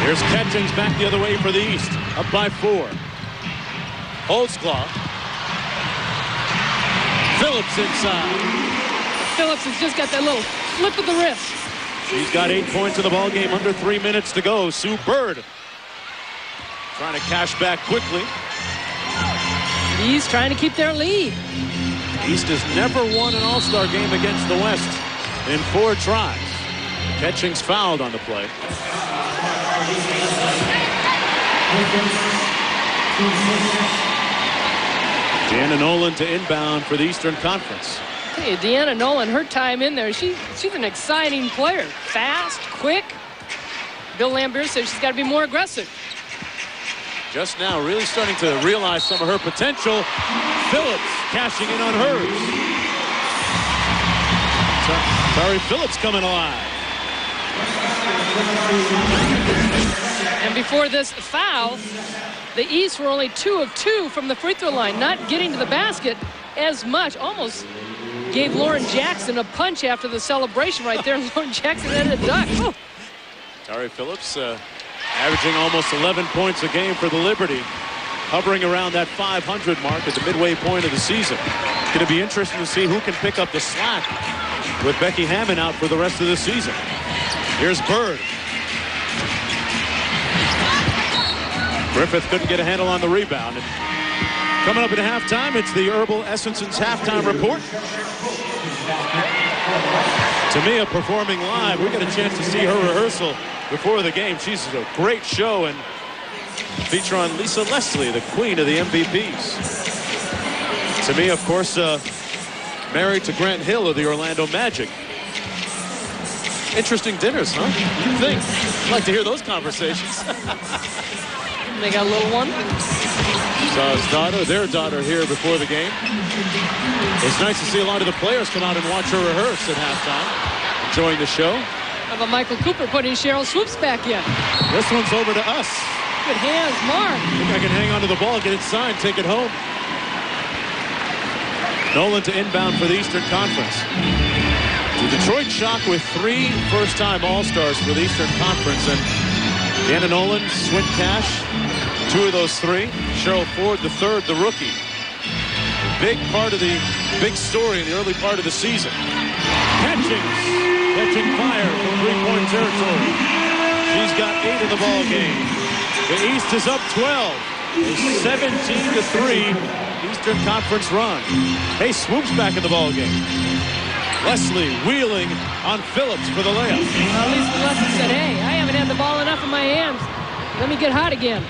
Here's Catchings back the other way for the East, up by 4. Holzclaw. Phillips inside. Phillips has just got that little flip of the wrist. She's got 8 points in the ball game, under 3 minutes to go. Sue Bird trying to cash back quickly. He's trying to keep their lead. East has never won an All-Star game against the West in 4 tries. Catchings fouled on the play. Deanna Nolan to inbound for the Eastern Conference. Hey, Deanna Nolan, her time in there, she's an exciting player. Fast, quick. Bill Lambert says she's got to be more aggressive. Just now really starting to realize some of her potential. Phillips cashing in on hers. Tari Phillips coming alive. And before this foul, the East were only 2 of 2 from the free throw line, not getting to the basket as much. Almost gave Lauren Jackson a punch after the celebration right there. Lauren Jackson had a duck. Oh. Tari Phillips averaging almost 11 points a game for the Liberty, hovering around that 500 mark at the midway point of the season. It's going to be interesting to see who can pick up the slack with Becky Hammond out for the rest of the season. Here's Bird. Griffith couldn't get a handle on the rebound. And coming up at halftime, it's the Herbal Essences halftime report. Tamia performing live. We got a chance to see her rehearsal before the game. She's a great show, and feature on Lisa Leslie, the queen of the MVPs. Tamia, of course, married to Grant Hill of the Orlando Magic. Interesting dinners, huh? You'd think. I'd like to hear those conversations. They got a little one. Saw his daughter, their daughter, here before the game. It's nice to see a lot of the players come out and watch her rehearse at halftime, enjoying the show. How about Michael Cooper putting Cheryl Swoops back in? This one's over to us. Good hands, Mark. I think I can hang on to the ball, get it signed, take it home. Nolan to inbound for the Eastern Conference. The Detroit Shock with 3 first-time All-Stars for the Eastern Conference. And Deanna Nolan, Swin Cash, 2 of those 3. Cheryl Ford, the 3rd, the rookie. Big part of the big story in the early part of the season. Catching fire from 3-point territory. She's got 8 in the ball game. The East is up 12. A 17-3 Eastern Conference run. Hey, Swoops back in the ball game. Leslie wheeling on Phillips for the layup. Well, at least Leslie said, hey, I haven't had the ball enough in my hands. Let me get hot again.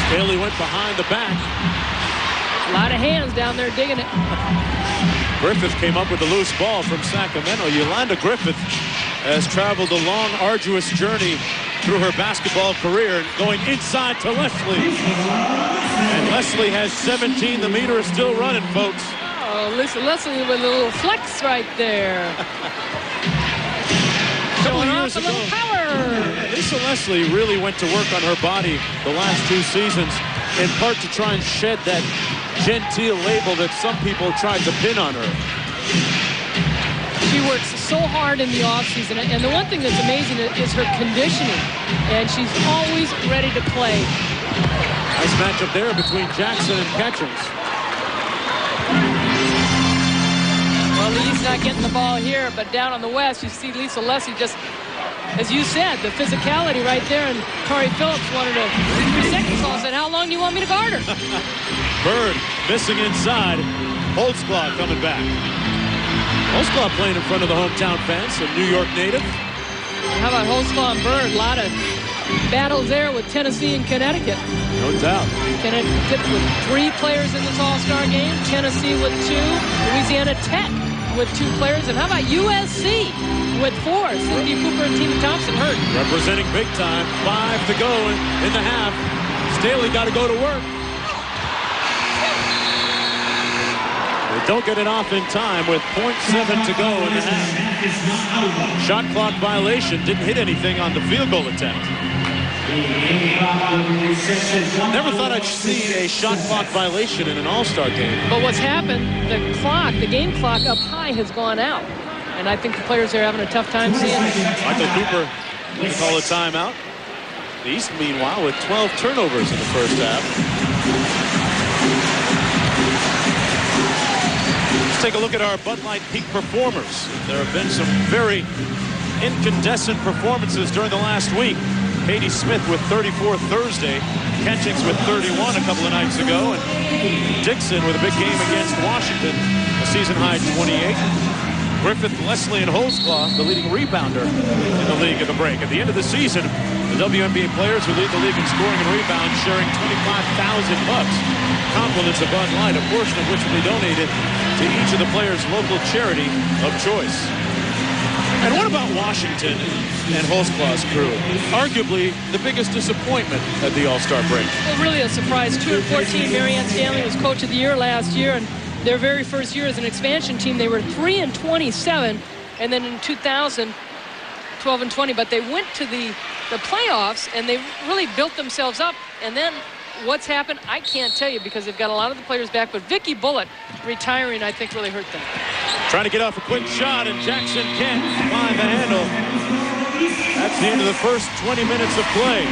Staley went behind the back. A lot of hands down there digging it. Griffith came up with a loose ball from Sacramento. Yolanda Griffith has traveled a long, arduous journey through her basketball career, going inside to Leslie. And Leslie has 17. The meter is still running, folks. Oh, listen, Leslie with a little flex right there. Showing off a little power. Lisa Leslie really went to work on her body the last 2 seasons, in part to try and shed that genteel label that some people tried to pin on her. She works so hard in the offseason, and the one thing that's amazing is her conditioning, and she's always ready to play. Nice matchup there between Jackson and Catchings. Well, the East not getting the ball here, but down on the West, you see Lisa Leslie just, as you said, the physicality right there, and Tori Phillips wanted a 3-second call, said, how long do you want me to guard her? Bird missing inside. Holtzclaw coming back. Holtzclaw playing in front of the hometown fans, a New York native. How about Holtzclaw and Bird? A lot of battles there with Tennessee and Connecticut. No doubt. Connecticut with 3 players in this All-Star game. Tennessee with 2. Louisiana Tech with 2 players. And how about USC with 4? Cynthia Cooper and Tina Thompson hurt. Representing big time. 5 to go in the half. Staley got to go to work. They don't get it off in time with 0.7 to go in the half. Shot clock violation. Didn't hit anything on the field goal attempt. Never thought I'd see a shot clock violation in an All-Star game. But what's happened, the game clock up high has gone out. And I think the players are having a tough time seeing it. Michael Cooper will call a timeout. The East, meanwhile, with 12 turnovers in the first half. Let's take a look at our Bud Light peak performers. There have been some very incandescent performances during the last week. Katie Smith with 34 Thursday, Catchings with 31 a couple of nights ago, and Dixon with a big game against Washington, a season-high 28. Griffith, Leslie, and Holtzclaw, the leading rebounder in the league at the break. At the end of the season, the WNBA players who lead the league in scoring and rebounds sharing $25,000. Compliments of Bud Light, a portion of which will be donated to each of the players' local charity of choice. And what about Washington and Holtzclaw's crew? Arguably the biggest disappointment at the All-Star break. Well, really a surprise. 2-14. Marianne Stanley was Coach of the Year last year, and their very first year as an expansion team, they were 3-27, and then in 2000, 12-20. But they went to the playoffs, and they really built themselves up. And then what's happened, I can't tell you because they've got a lot of the players back. But Vicky Bullitt retiring, I think, really hurt them. Trying to get off a quick shot, and Jackson can't find the handle. That's the end of the first 20 minutes of play.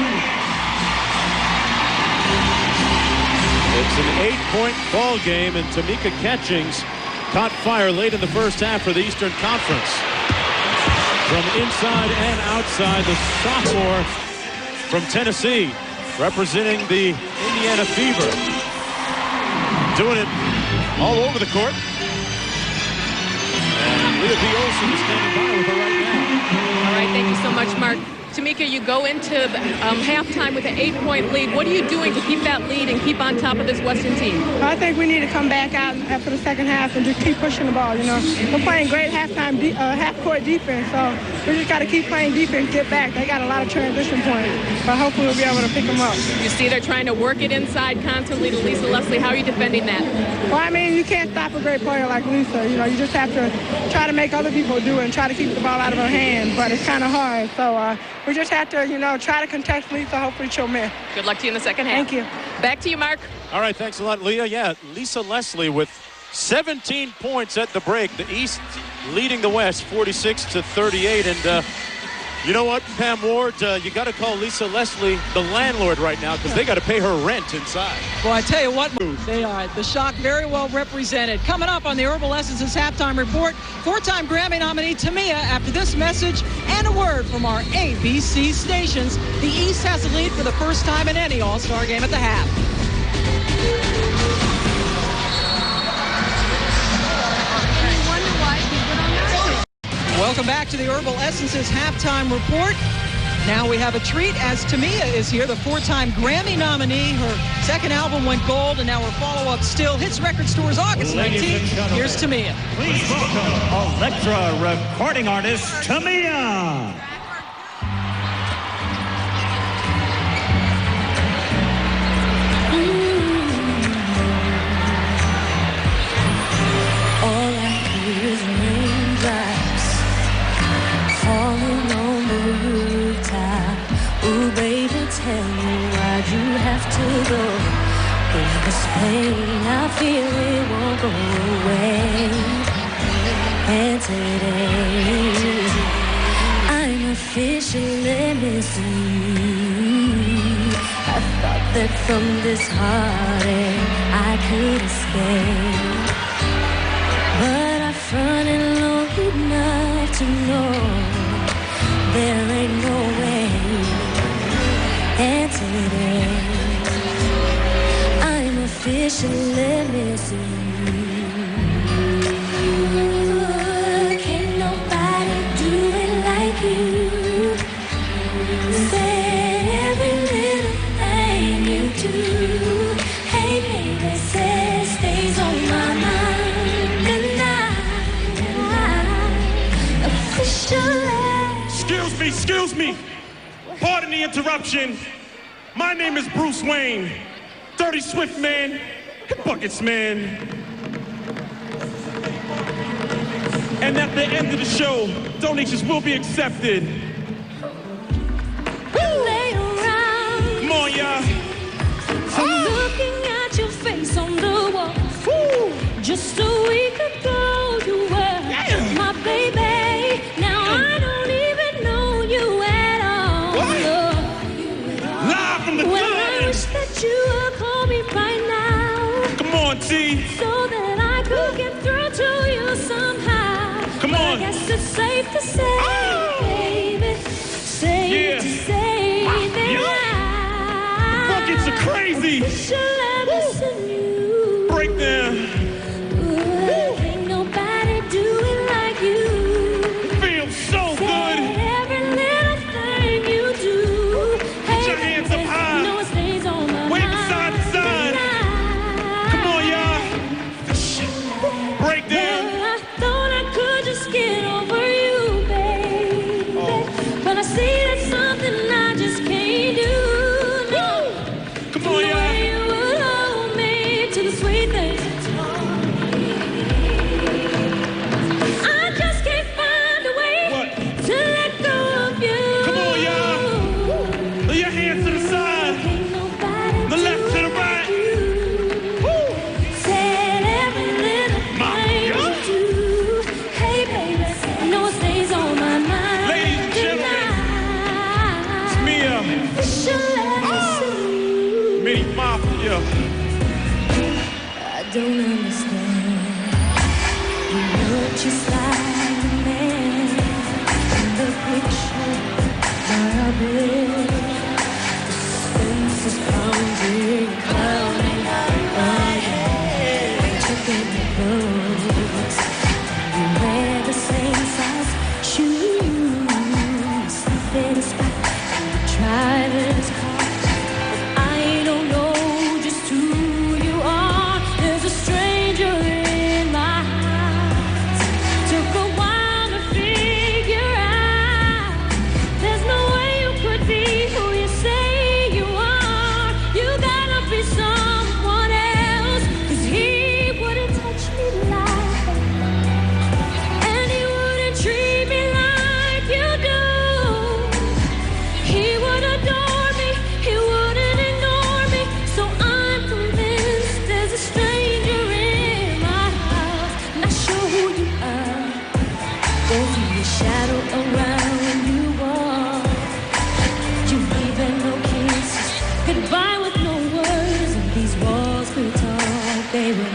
It's an 8-point ball game, and Tamika Catchings caught fire late in the first half for the Eastern Conference. From inside and outside, the sophomore from Tennessee, representing the Indiana Fever. Doing it all over the court. And Leah B. Olson is standing by with her right now. All right, thank you so much, Mark. Tamika, you go into halftime with an 8-point lead. What are you doing to keep that lead and keep on top of this Western team? I think we need to come back out after the second half and just keep pushing the ball. You know, we're playing great half-court defense, so we just got to keep playing defense, get back. They got a lot of transition points, but hopefully we'll be able to pick them up. You see they're trying to work it inside constantly to Lisa Leslie. How are you defending that? Well, I mean, you can't stop a great player like Lisa. You know, you just have to try to make other people do it and try to keep the ball out of her hand, but it's kind of hard. So we just have to, you know, try to contest Lisa. Hopefully she'll miss. Good luck to you in the second half. Thank you. Back to you, Mark. All right, thanks a lot, Leah. Yeah, Lisa Leslie with 17 points at the break. The East leading the West 46-38. And you know what, Pam Ward, you got to call Lisa Leslie the landlord right now because they got to pay her rent inside. Well, I tell you what, they are. The Shock very well represented. Coming up on the Herbal Essences halftime report, 4-time Grammy nominee Tamia. After this message and a word from our ABC stations, the East has the lead for the first time in any All-Star game at the half. Welcome back to the Herbal Essences halftime report. Now we have a treat as Tamia is here, the 4-time Grammy nominee. Her second album went gold, and now her follow-up still hits record stores August 19th. Here's Tamia. Please welcome Electra recording artist Tamia. All I hear is raindrops falling on the rooftop. Ooh, baby, tell me why'd you have to go? In this pain, I feel it won't go away. And today, I'm officially missing you. I thought that from this heartache I could escape, but I fronted long enough to know there ain't no way. And today, I'm officially missing you. Can't nobody do it like you. Say every little thing you do. Hey baby, say it stays on my mind. And I officially. Excuse me. Pardon the interruption. My name is Bruce Wayne. Dirty Swift man, Buckets man. And at the end of the show, donations will be accepted. Lay around. Come on, y'all. I'm looking at your face on the wall. Just a week ago, you were my baby. Now I don't even know you at all. Live from the Well, Garden. I wish that you would call me right now. Come on, T. So that I could get through to you somehow. Come But on. I guess it's safe to say, baby, safe to say that Buckets are crazy. Breakdown. Ain't nobody do it like you. Feels so good. Every little thing you do. Put your hands up high. No, it stays on my Wave mind. side to side. Come on, y'all. Breakdown. Well, I thought I could just get over you, baby. But I see that's something I just can't do. No. Come on, y'all. You would hold me to the sweet things. I just can't find a way to let go of you. Come on, y'all. Your hands to the side. The left to the right. Said every little thing you do. Hey, baby, I know it stays on my mind. Ladies and gentlemen, it's Mia. Mini Mafia. I don't understand. You look just like the man in the picture I read. The space is pounding, clouding my head. Checking the clothes. You wear the same size shoes. Something is back. Goodbye with no words, and these walls could talk, baby.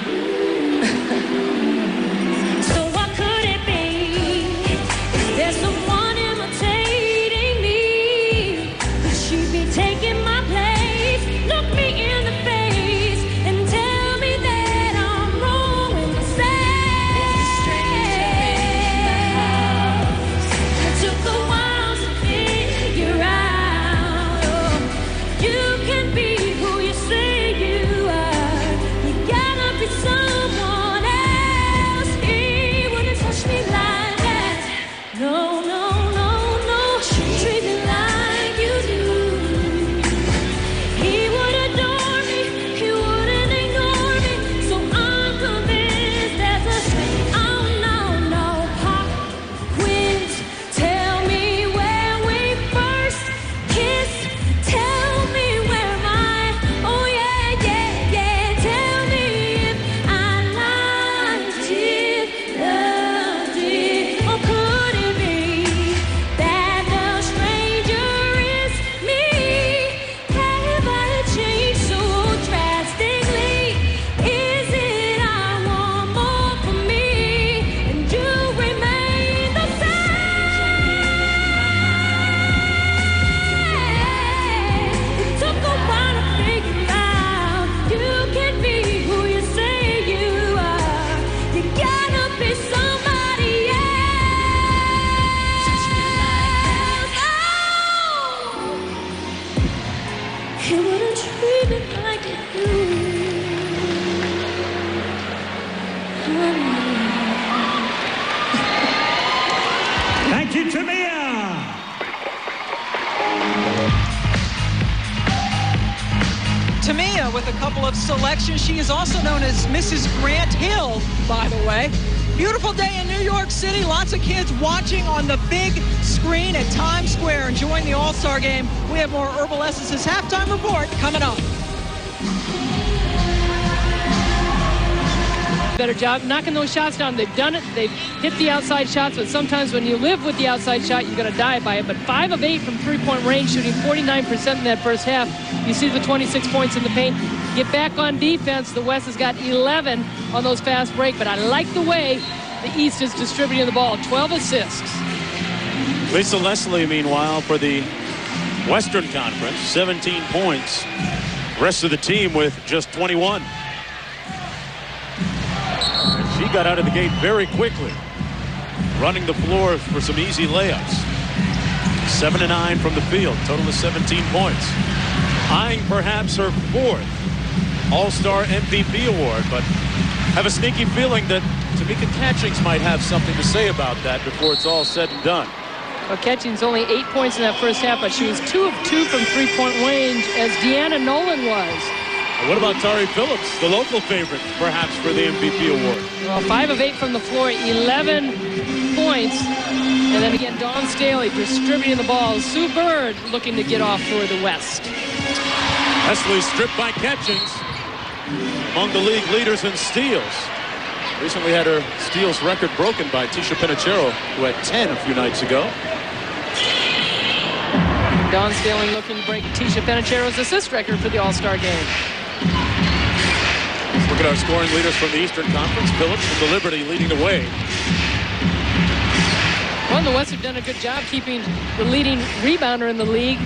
So what could it be? Is there someone imitating me? Could she be taking my place? Look me in the face and tell me that I'm wrong when I say it took a while to figure out. You can be who you say you are. You gotta be someone else. He wouldn't touch me like that. No, no, no, no. Treat me like you do. He would adore me. He wouldn't ignore me. So I'm convinced there's a oh no, no. Pop quiz. Tell me where we first kissed. Tell me where my oh yeah, yeah, yeah. Tell me if I liked it, loved it, or could it be that the stranger is me? Have I changed so drastically? Is it I want more for me and you remain the same? It took a while to figure out you can be who you say you are. You gotta be somebody else. Oh, he wouldn't treat me like you do. Thank you, Tamia. Tamia with a couple of selections. She is also known as Mrs. Grant Hill, by the way. Beautiful day in New York City. Lots of kids watching on the big screen at Times Square, enjoying the All-Star game. We have more Herbal Essences halftime report coming up. Better job knocking those shots down. They've done it. They've hit the outside shots, but sometimes when you live with the outside shot, you're going to die by it. But 5 of 8 from three-point range, shooting 49% in that first half. You see the 26 points in the paint. Get back on defense. The West has got 11 on those fast break, but I like the way the East is distributing the ball. 12 assists. Lisa Leslie, meanwhile, for the Western Conference, 17 points. Rest of the team with just 21. She got out of the gate very quickly, running the floor for some easy layups. 7 of 9 from the field, total of 17 points. Eyeing perhaps her 4th All-Star MVP award, but have a sneaky feeling that Tamika Catchings might have something to say about that before it's all said and done. Well, Catchings only 8 points in that first half, but she was 2 of 2 from three-point range, as Deanna Nolan was. What about Tari Phillips, the local favorite, perhaps for the MVP award? Well, 5 of 8 from the floor, 11 points. And then again, Dawn Staley distributing the ball. Sue Bird looking to get off for the West. Leslie stripped by Catchings, among the league leaders in steals. Recently had her steals record broken by Tisha Pinachero, who had 10 a few nights ago. Dawn Staley looking to break Tisha Penichero's assist record for the All-Star game. Let's look at our scoring leaders from the Eastern Conference. Phillips from the Liberty leading the way. Well, the West have done a good job keeping the leading rebounder in the league,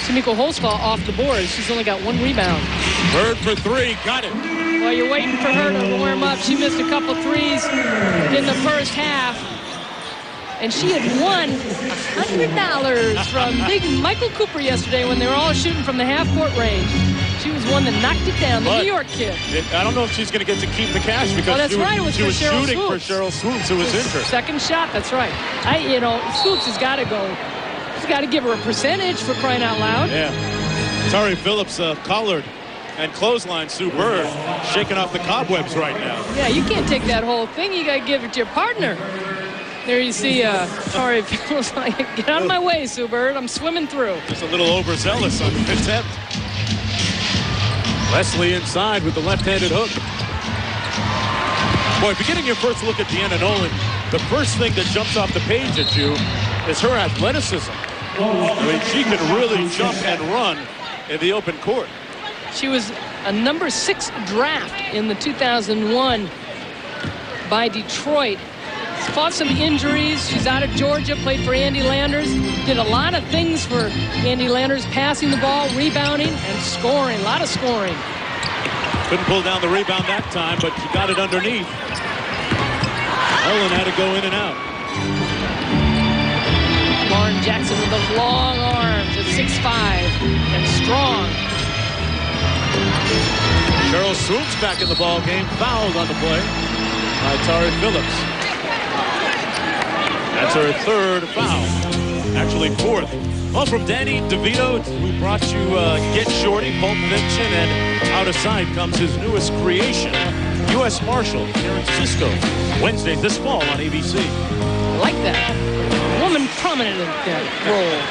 Shamiko Holzfall, off the board. She's only got 1 rebound. Bird for 3, got it. While you're waiting for her to warm up, she missed a couple threes in the first half. And she had won $100 from big Michael Cooper yesterday when they were all shooting from the half-court range. She was one that knocked it down, the New York kid. I don't know if she's going to get to keep the cash because that's right, it was she was Cheryl shooting Swoops. for Cheryl Swoops, who was injured. Second shot, that's right. Swoops has got to go. She's got to give her a percentage for crying out loud. Yeah. Tari Phillips collared and clothesline Sue Bird, shaking off the cobwebs right now. Yeah, you can't take that whole thing. You got to give it to your partner. There you see Tari Phillips like, get out of my way, Sue Bird. I'm swimming through. Just a little overzealous on the attempt. Leslie inside with the left-handed hook. Boy, if you're getting your first look at Deanna Nolan, the first thing that jumps off the page at you is her athleticism. I mean, she can really jump and run in the open court. She was a number 6 draft in the 2001 by Detroit. Fought some injuries. She's out of Georgia, played for Andy Landers. Did a lot of things for Andy Landers, passing the ball, rebounding, and scoring. A lot of scoring. Couldn't pull down the rebound that time, but she got it underneath. Ellen had to go in and out. Lauren Jackson with those long arms at 6'5" and strong. Cheryl Swoops back in the ball game, fouled on the play by Tari Phillips. That's her 3rd foul, actually 4th. Well, from Danny DeVito, who brought you Get Shorty, Pulp Fiction, and Out of Sight comes his newest creation, U.S. Marshal here in Cisco, Wednesday this fall on ABC. I like that. A woman prominent in that role.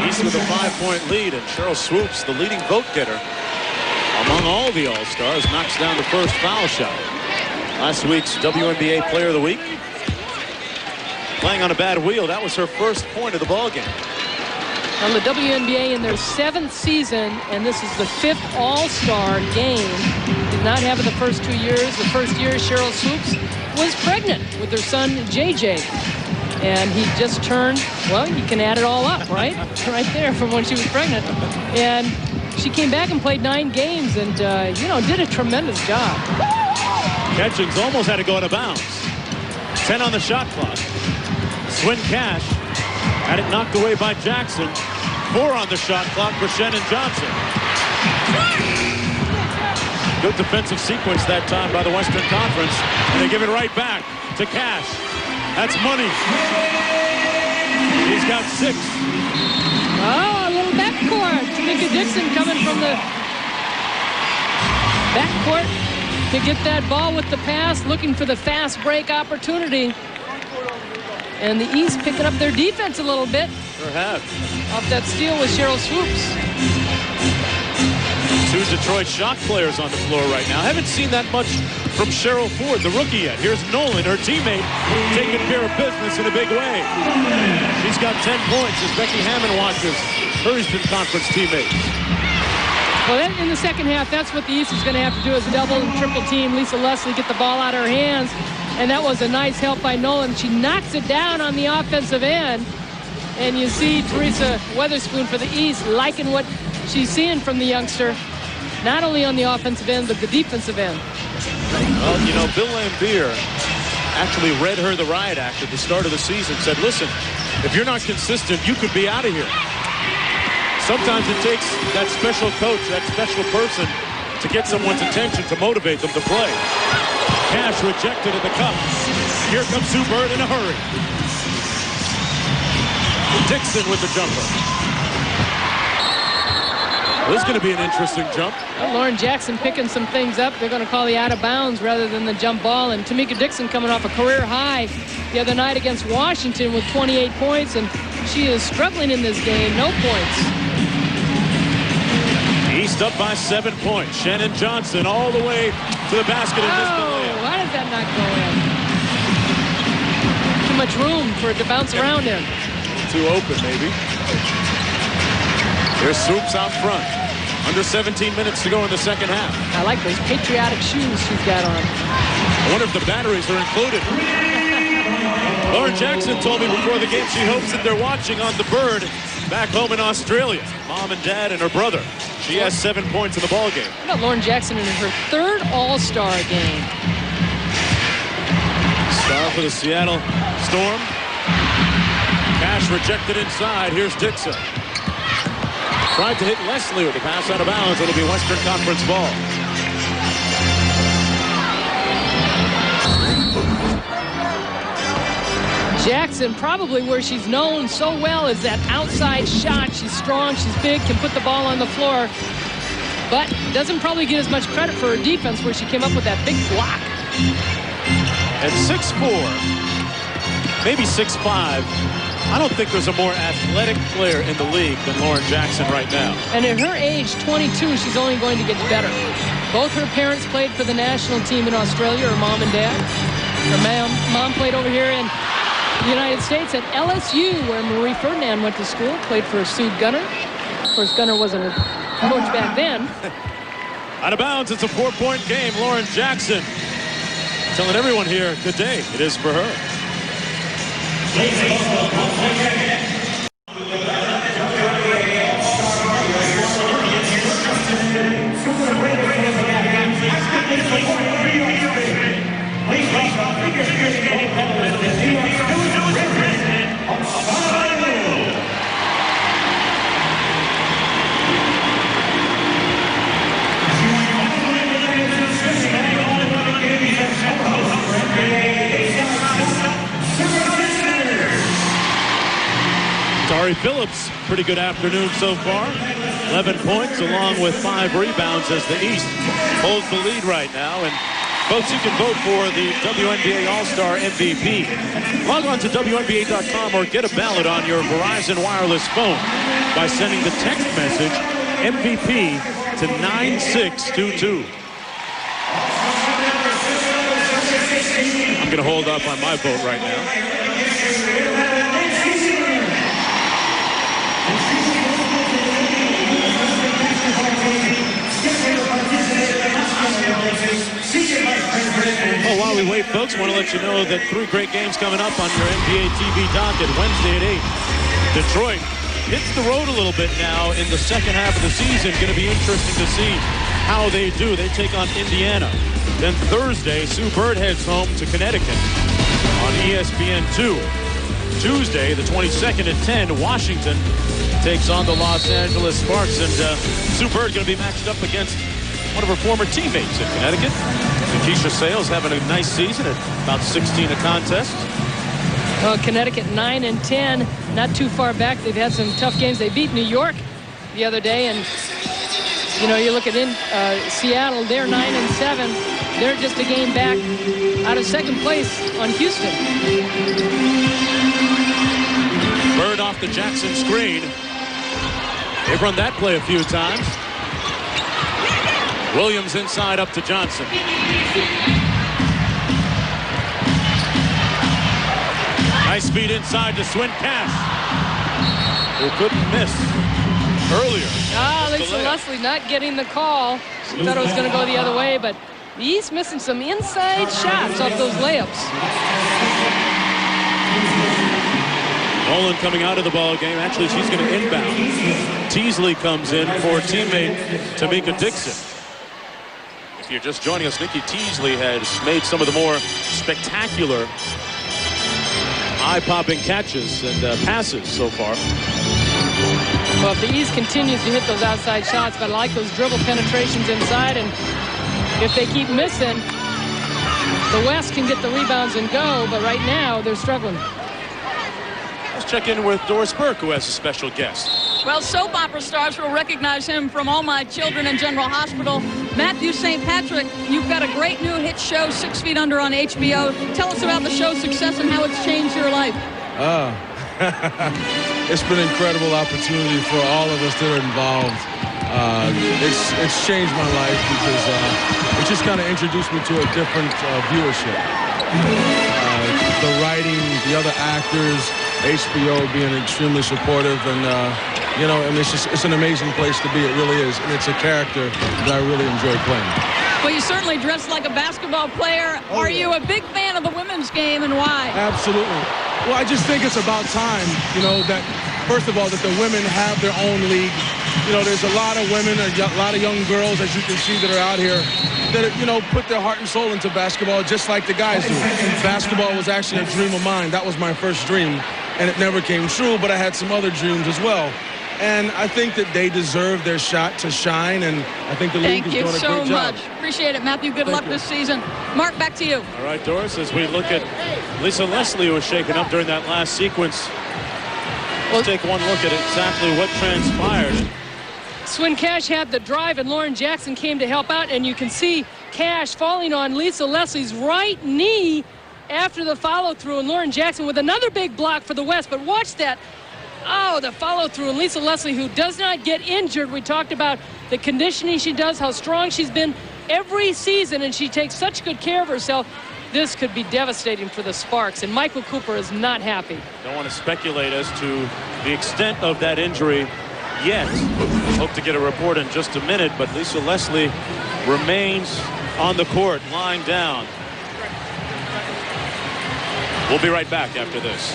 East with a 5-point lead, and Cheryl Swoops, the leading vote getter among all the All-Stars, knocks down the first foul shot. Last week's WNBA Player of the Week. Playing on a bad wheel, that was her first point of the ball game. On the WNBA in their 7th season, and this is the 5th All-Star game. Did not have it the first 2 years. The first year, Cheryl Swoops was pregnant with her son, JJ. And he just turned, well, you can add it all up, right? Right there from when she was pregnant. And she came back and played 9 games and, you know, did a tremendous job. Catchings almost had to go out of bounds. 10 on the shot clock. Swin Cash had it knocked away by Jackson. 4 on the shot clock for Shannon Johnson. Good defensive sequence that time by the Western Conference. And they give it right back to Cash. That's money. He's got 6. Oh, a little backcourt. Nikki Dixon coming from the backcourt to get that ball with the pass, looking for the fast break opportunity. And the East picking up their defense a little bit. Sure have. Off that steal with Cheryl Swoops. 2 Detroit shot players on the floor right now. Haven't seen that much from Cheryl Ford, the rookie, yet. Here's Nolan, her teammate, taking care of business in a big way. She's got 10 points as Becky Hammond watches her Eastern Conference teammate. Well, then in the second half, that's what the East is going to have to do, is double and triple team Lisa Leslie, get the ball out of her hands. And that was a nice help by Nolan. She knocks it down on the offensive end. And you see Teresa Weatherspoon for the East liking what she's seeing from the youngster, not only on the offensive end, but the defensive end. Well, you know, Bill Lambier actually read her the riot act at the start of the season, said, listen, if you're not consistent, you could be out of here. Sometimes it takes that special coach, that special person, to get someone's attention, to motivate them to play. Cash rejected at the cup. Here comes Sue Bird in a hurry. Dixon with the jumper. This is going to be an interesting jump. Well, Lauren Jackson picking some things up. They're going to call the out of bounds rather than the jump ball. And Tamika Dixon coming off a career high the other night against Washington with 28 points. And she is struggling in this game. No points. East up by 7 points. Shannon Johnson all the way to the basket. Why does that not go in? Too much room for it to bounce around in. Too open, maybe. Here's Swoops out front. Under 17 minutes to go in the second half. I like those patriotic shoes she's got on. I wonder if the batteries are included. Lauren Jackson told me before the game she hopes that they're watching on the Bird back home in Australia. Mom and Dad and her brother. She has 7 points in the ball game. How about Lauren Jackson in her 3rd All-Star game? Star for the Seattle Storm. Cash rejected inside. Here's Dixon. Tried to hit Leslie with the pass out of bounds. It'll be Western Conference ball. Jackson, probably where she's known so well, is that outside shot. She's strong, she's big, can put the ball on the floor, but doesn't probably get as much credit for her defense, where she came up with that big block. At 6'4", maybe 6'5", I don't think there's a more athletic player in the league than Lauren Jackson right now. And at her age, 22, she's only going to get better. Both her parents played for the national team in Australia, her mom and dad. Her mom played over here in the United States at LSU, where Marie Ferdinand went to school, played for Sue Gunner. Of course, Gunner wasn't a coach back then. Out of bounds, it's a 4-point game. Lauren Jackson telling everyone here, good day. It is for her. Tari Phillips, pretty good afternoon so far. 11 points along with 5 rebounds as the East holds the lead right now. And folks, you can vote for the WNBA All-Star MVP. Log on to WNBA.com or get a ballot on your Verizon wireless phone by sending the text message MVP to 9622. I'm going to hold up on my vote right now. Oh, while we wait, folks, want to let you know that 3 great games coming up on your NBA TV docket. Wednesday at 8, Detroit hits the road a little bit now in the second half of the season. Going to be interesting to see how they do. They take on Indiana. Then Thursday, Sue Bird heads home to Connecticut on ESPN2. Tuesday, the 22nd at 10, Washington takes on the Los Angeles Sparks. And Sue Bird going to be matched up against one of her former teammates in Connecticut. Keisha Sales having a nice season at about 16 a contest. Well, Connecticut 9-10, not too far back. They've had some tough games. They beat New York the other day, and you know, you look at Seattle, they're 9-7. They're just a game back out of second place on Houston. Bird off the Jackson screen. They've run that play a few times. Williams inside up to Johnson. Nice speed inside to Swin Cash, who couldn't miss earlier. Lisa Leslie not getting the call. She thought it was going to go the other way, but the East missing some inside shots off those layups. Nolan coming out of the ball game. Actually, she's going to inbound. Teasley comes in for teammate Tamika Dixon. If you're just joining us, Nikki Teasley has made some of the more spectacular eye-popping catches and passes so far. Well, if the East continues to hit those outside shots, but I like those dribble penetrations inside, and if they keep missing, the West can get the rebounds and go, but right now they're struggling. Let's check in with Doris Burke, who has a special guest. Well, soap opera stars will recognize him from All My Children and General Hospital. Matthew St. Patrick, you've got a great new hit show, 6 Feet Under on HBO. Tell us about the show's success and how it's changed your life. It's been an incredible opportunity for all of us that are involved. It's changed my life because it just kind of introduced me to a different viewership. The writing, the other actors, HBO being extremely supportive, and you know, and it's an amazing place to be. It really is, and it's a character that I really enjoy playing. Well, you certainly dress like a basketball player. Are you a big fan of the women's game, and why? Absolutely. Well, I just think it's about time, you know, that first of all, that the women have their own league. You know, there's a lot of women, a lot of young girls, as you can see, that are out here that, you know, put their heart and soul into basketball just like the guys do. Basketball was actually a dream of mine. That was my first dream, and it never came true, but I had some other dreams as well. And I think that they deserve their shot to shine, and I think the league is doing a great job. Thank you so much. Appreciate it, Matthew. Good luck this season. Mark, back to you. All right, Doris, as we look at Lisa Leslie, who was shaken up during that last sequence, let's take one look at exactly what transpired. Swin Cash had the drive, and Lauren Jackson came to help out, and you can see Cash falling on Lisa Leslie's right knee after the follow-through, and Lauren Jackson with another big block for the West. But watch that. Oh, the follow-through, and Lisa Leslie, who does not get injured. We talked about the conditioning she does, how strong she's been every season, and she takes such good care of herself. this could be devastating for the Sparks, and Michael Cooper is not happy. Don't want to speculate as to the extent of that injury yet. Hope to get a report in just a minute, but Lisa Leslie remains on the court, lying down. We'll be right back after this.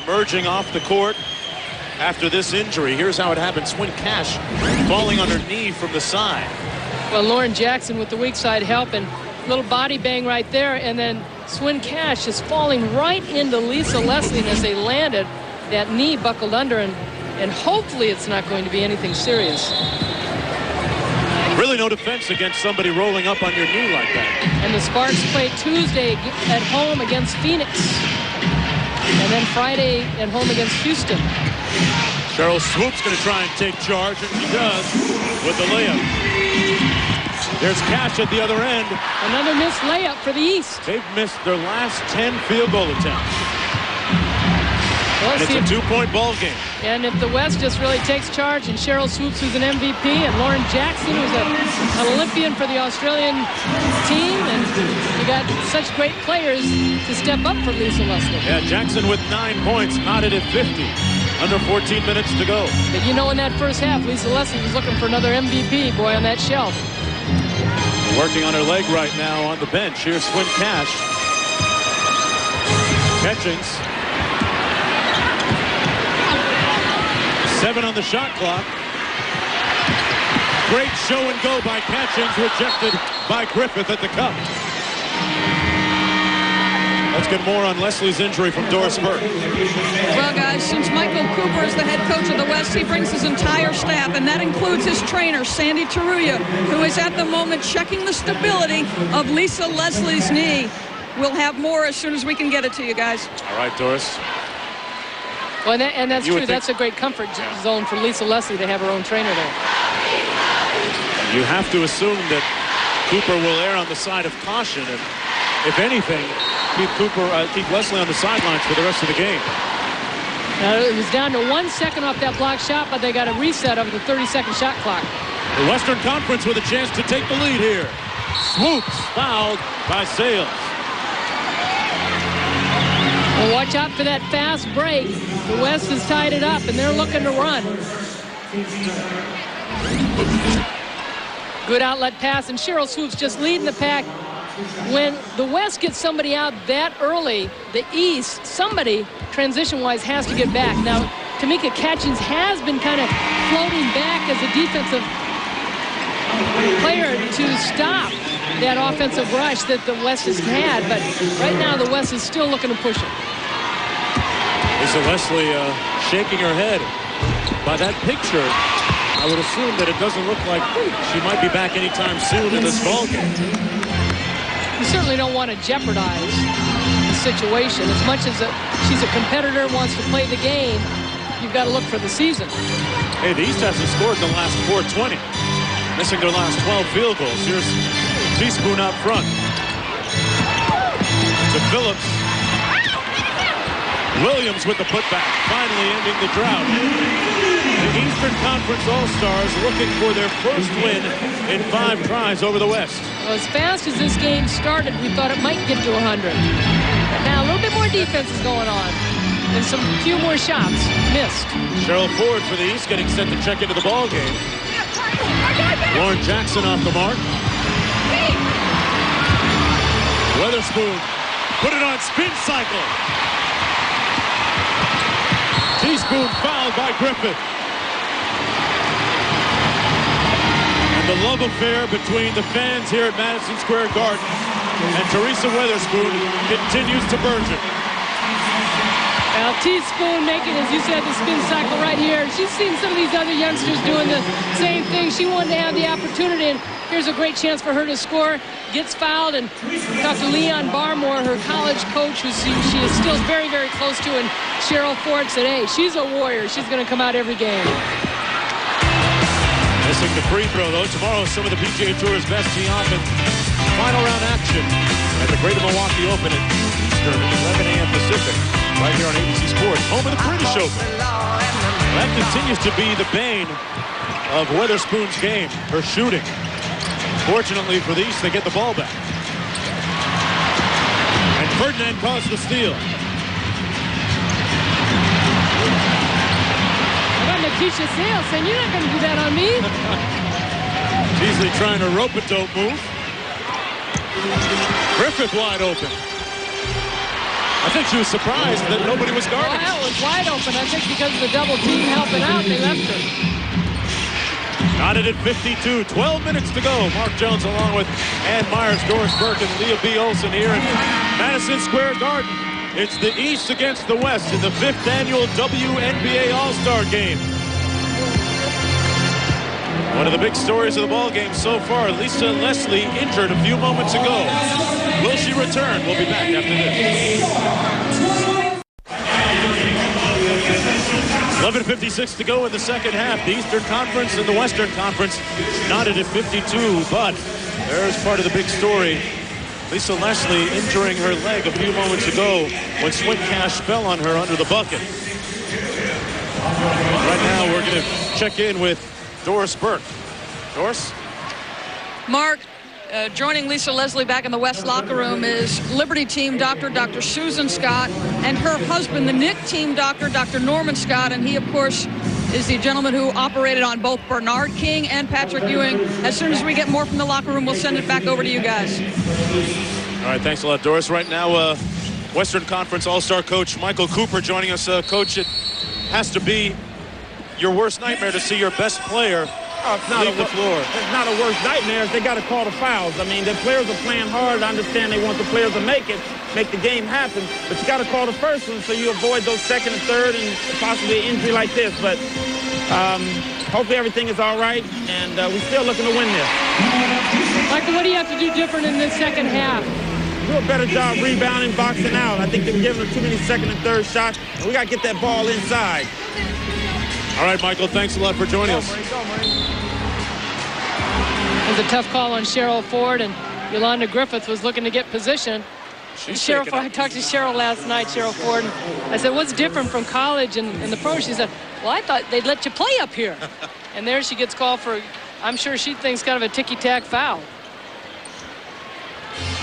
Emerging off the court after this injury. Here's how it happened. Swin Cash falling on her knee from the side. Well, Lauren Jackson with the weak side help, and little body bang right there, and then Swin Cash is falling right into Lisa Leslie, and as they landed, that knee buckled under, and hopefully it's not going to be anything serious. Really no defense against somebody rolling up on your knee like that. And the Sparks play Tuesday at home against Phoenix, and then Friday at home against Houston. Cheryl Swoop's going to try and take charge, and she does with the layup. There's Cash at the other end. Another missed layup for the East. They've missed their last 10 field goal attempts. Well, and it's a 2-point ball game. And if the West just really takes charge, and Cheryl Swoops, who's an MVP, and Lauren Jackson, who's an Olympian for the Australian team, and you got such great players to step up for Lisa Leslie. Yeah, Jackson with 9 points, knotted at 50. Under 14 minutes to go. But you know, in that first half, Lisa Leslie was looking for another MVP, boy, on that shelf. Working on her leg right now on the bench. Here's Swin Cash. Catchings. 7 on the shot clock. Great show and go by Catchings, rejected by Griffith at the cup. Let's get more on Leslie's injury from Doris Burke. Well, guys, since Michael Cooper is the head coach of the West, he brings his entire staff, and that includes his trainer, Sandy Taruya, who is at the moment checking the stability of Lisa Leslie's knee. We'll have more as soon as we can get it to you guys. All right, Doris. Well, and that's true. That's a great comfort zone for Lisa Leslie to have her own trainer there. You have to assume that Cooper will err on the side of caution, and if anything, keep Leslie on the sidelines for the rest of the game. Now, it was down to 1 second off that block shot, but they got a reset of the 30-second shot clock. The Western Conference with a chance to take the lead here. Swoops fouled by Sales. Well, watch out for that fast break. The West has tied it up, and they're looking to run. Good outlet pass, and Cheryl Swoops just leading the pack. When the West gets somebody out that early, the East, somebody transition-wise has to get back. Now, Tamika Catchings has been kind of floating back as a defensive player to stop that offensive rush that the West has had, but right now the West is still looking to push it. Lisa Leslie shaking her head. By that picture, I would assume that it doesn't look like she might be back anytime soon in this ballgame. You certainly don't want to jeopardize the situation. As much as she's a competitor, wants to play the game, you've got to look for the season. Hey, the East hasn't scored in the last 420. Missing their last 12 field goals. Here's Teaspoon out front. To Phillips. Williams with the putback, finally ending the drought. The Eastern Conference All-Stars looking for their first win in 5 tries over the West. Well, as fast as this game started, we thought it might get to 100. But now a little bit more defense is going on, and few more shots missed. Cheryl Ford for the East getting set to check into the ball game. Lauren Jackson off the mark. Weatherspoon put it on spin cycle. Teaspoon fouled by Griffith. And the love affair between the fans here at Madison Square Garden and Teresa Weatherspoon continues to burgeon. Now, Teaspoon making, as you said, the spin cycle right here. She's seen some of these other youngsters doing the same thing. She wanted to have the opportunity, and here's a great chance for her to score. Gets fouled, and talk to Leon Barmore, her college coach, who she is still very, very close to, and Cheryl Ford said, hey, she's a warrior. She's going to come out every game. Missing the free throw, though. Tomorrow, some of the PGA Tour's best tee off in final round action at the Greater Milwaukee Open at Eastern, 11 a.m. Pacific, right here on ABC Sports, home of the British Open. That continues to be the bane of Weatherspoon's game, her shooting. Fortunately for the East, they get the ball back. And Ferdinand caused the steal. Nikki Teasley saying, you're not going to do that on me. Teasley trying a rope-a-dope move. Griffith wide open. I think she was surprised that nobody was guarding. Well, that was wide open. I think because of the double team helping out, they left her. Got it at 52. 12 minutes to go. Mark Jones along with Ann Myers, Doris Burke, and Leah B. Olson here in Madison Square Garden. It's the East against the West in the 5th annual WNBA All-Star Game. One of the big stories of the ball game so far, Lisa Leslie injured a few moments ago. Will she return? We'll be back after this. 11:56 to go in the second half. The Eastern Conference and the Western Conference knotted at 52, but there's part of the big story. Lisa Leslie injuring her leg a few moments ago when Swin Cash fell on her under the bucket. Right now we're going to check in with Doris Burke. Doris? Mark, joining Lisa Leslie back in the West locker room is Liberty team doctor, Dr. Susan Scott, and her husband, the Nick team doctor, Dr. Norman Scott, and he, of course, is the gentleman who operated on both Bernard King and Patrick Ewing. As soon as we get more from the locker room, we'll send it back over to you guys. All right, thanks a lot, Doris. Right now, Western Conference All-Star coach Michael Cooper joining us. Coach, it has to be your worst nightmare to see your best player leave the floor. It's not a worst nightmare. They got to call the fouls. I mean, the players are playing hard. I understand they want the players to make the game happen, but you got to call the first one so you avoid those second and third and possibly an injury like this. But hopefully everything is all right, and we're still looking to win this. Michael, what do you have to do different in this second half? Do a better job rebounding, boxing out. I think they're giving them too many second and third shots, and we got to get that ball inside. All right, Michael, thanks a lot for joining us. It was a tough call on Cheryl Ford, and Yolanda Griffith was looking to get position. I talked to Cheryl last night, Cheryl Ford, and I said, what's different from college and the pros? She said, well, I thought they'd let you play up here. And there she gets called for, I'm sure she thinks, kind of a ticky-tack foul.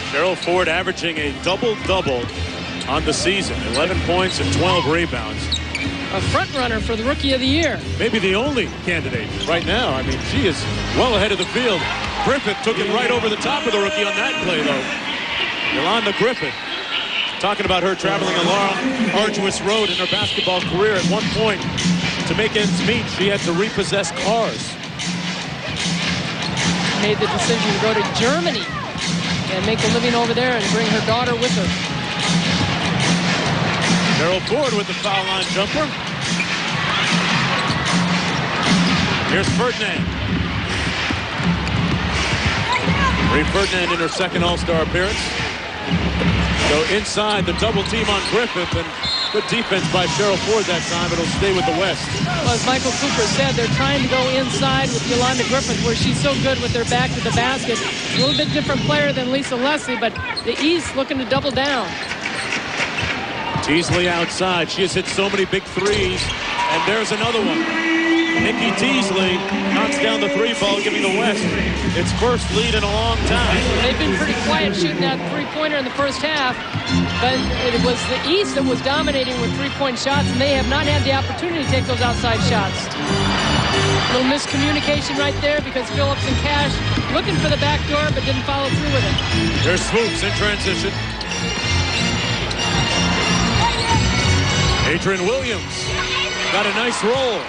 Cheryl Ford averaging a double-double on the season, 11 points and 12 rebounds. A front runner for the Rookie of the Year. Maybe the only candidate right now. I mean, she is well ahead of the field. Griffith took it right over the top of the rookie on that play, though. Yolanda Griffith, talking about her traveling a long, arduous road in her basketball career. At one point, to make ends meet, she had to repossess cars. Made the decision to go to Germany and make a living over there and bring her daughter with her. Cheryl Ford with the foul line jumper. Here's Ferdinand. Marie Ferdinand in her second All-Star appearance. Go inside the double team on Griffith, and good defense by Cheryl Ford that time. It'll stay with the West. Well, as Michael Cooper said, they're trying to go inside with Yolanda Griffith, where she's so good with her back to the basket. A little bit different player than Lisa Leslie, but the East looking to double down. Teasley outside. She has hit so many big threes, and there's another one. Nikki Teasley knocks down the three ball, giving the West its first lead in a long time. They've been pretty quiet shooting that three-pointer in the first half, but it was the East that was dominating with three-point shots, and they have not had the opportunity to take those outside shots. A little miscommunication right there because Phillips and Cash looking for the back door, but didn't follow through with it. There's Swoops in transition. Adrian Williams got a nice roll.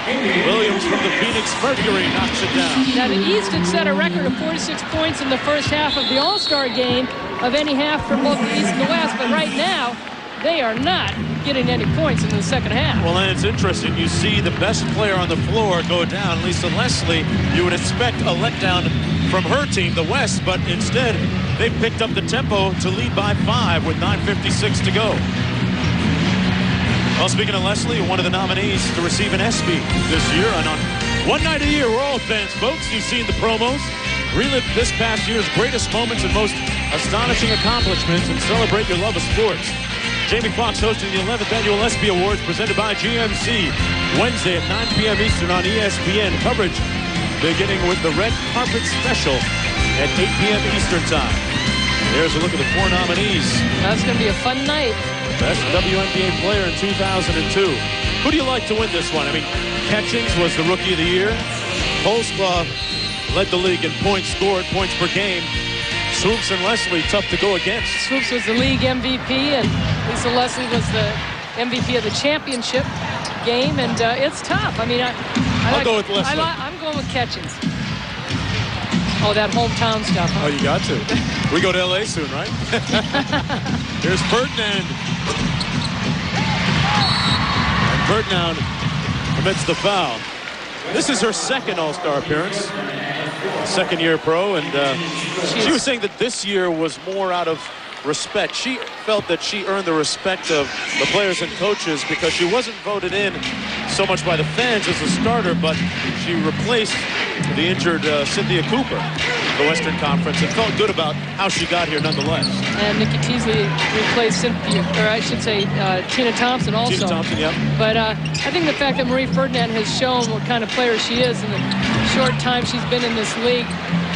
Williams from the Phoenix Mercury knocks it down. Now the East had set a record of 46 points in the first half of the All-Star game of any half for both the East and the West, but right now they are not getting any points in the second half. Well, and it's interesting. You see the best player on the floor go down, Lisa Leslie. You would expect a letdown from her team, the West, but instead they picked up the tempo to lead by 5 with 9:56 to go. Well, speaking of Leslie, one of the nominees to receive an ESPY this year, and on one night a year, we're all fans, folks. You've seen the promos. Relive this past year's greatest moments and most astonishing accomplishments and celebrate your love of sports. Jamie Foxx hosting the 11th Annual ESPY Awards presented by GMC. Wednesday at 9 p.m. Eastern on ESPN. Coverage beginning with the Red Carpet Special at 8 p.m. Eastern Time. There's a look at the 4 nominees. That's going to be a fun night. Best WNBA player in 2002. Who do you like to win this one? I mean, Catchings was the Rookie of the Year. Holzclaw led the league in points scored, points per game. Swoops and Leslie, tough to go against. Swoops was the league MVP, and Lisa Leslie was the MVP of the championship game, and it's tough. I mean, I'll go with Leslie. I'm going with Catchings. Oh, that hometown stuff. Huh? Oh, you got to. We go to L.A. soon, right? Here's Ferdinand. And Ferdinand amidst the foul. This is her second All-Star appearance. Second-year pro, and she was saying that this year was more out of respect. She felt that she earned the respect of the players and coaches because she wasn't voted in so much by the fans as a starter, but she replaced the injured Cynthia Cooper, the Western Conference, and felt good about how she got here nonetheless. And Nikki Teasley replaced Cynthia, or I should say Tina Thompson also. Tina Thompson, yep. But I think the fact that Marie Ferdinand has shown what kind of player she is in the short time she's been in this league,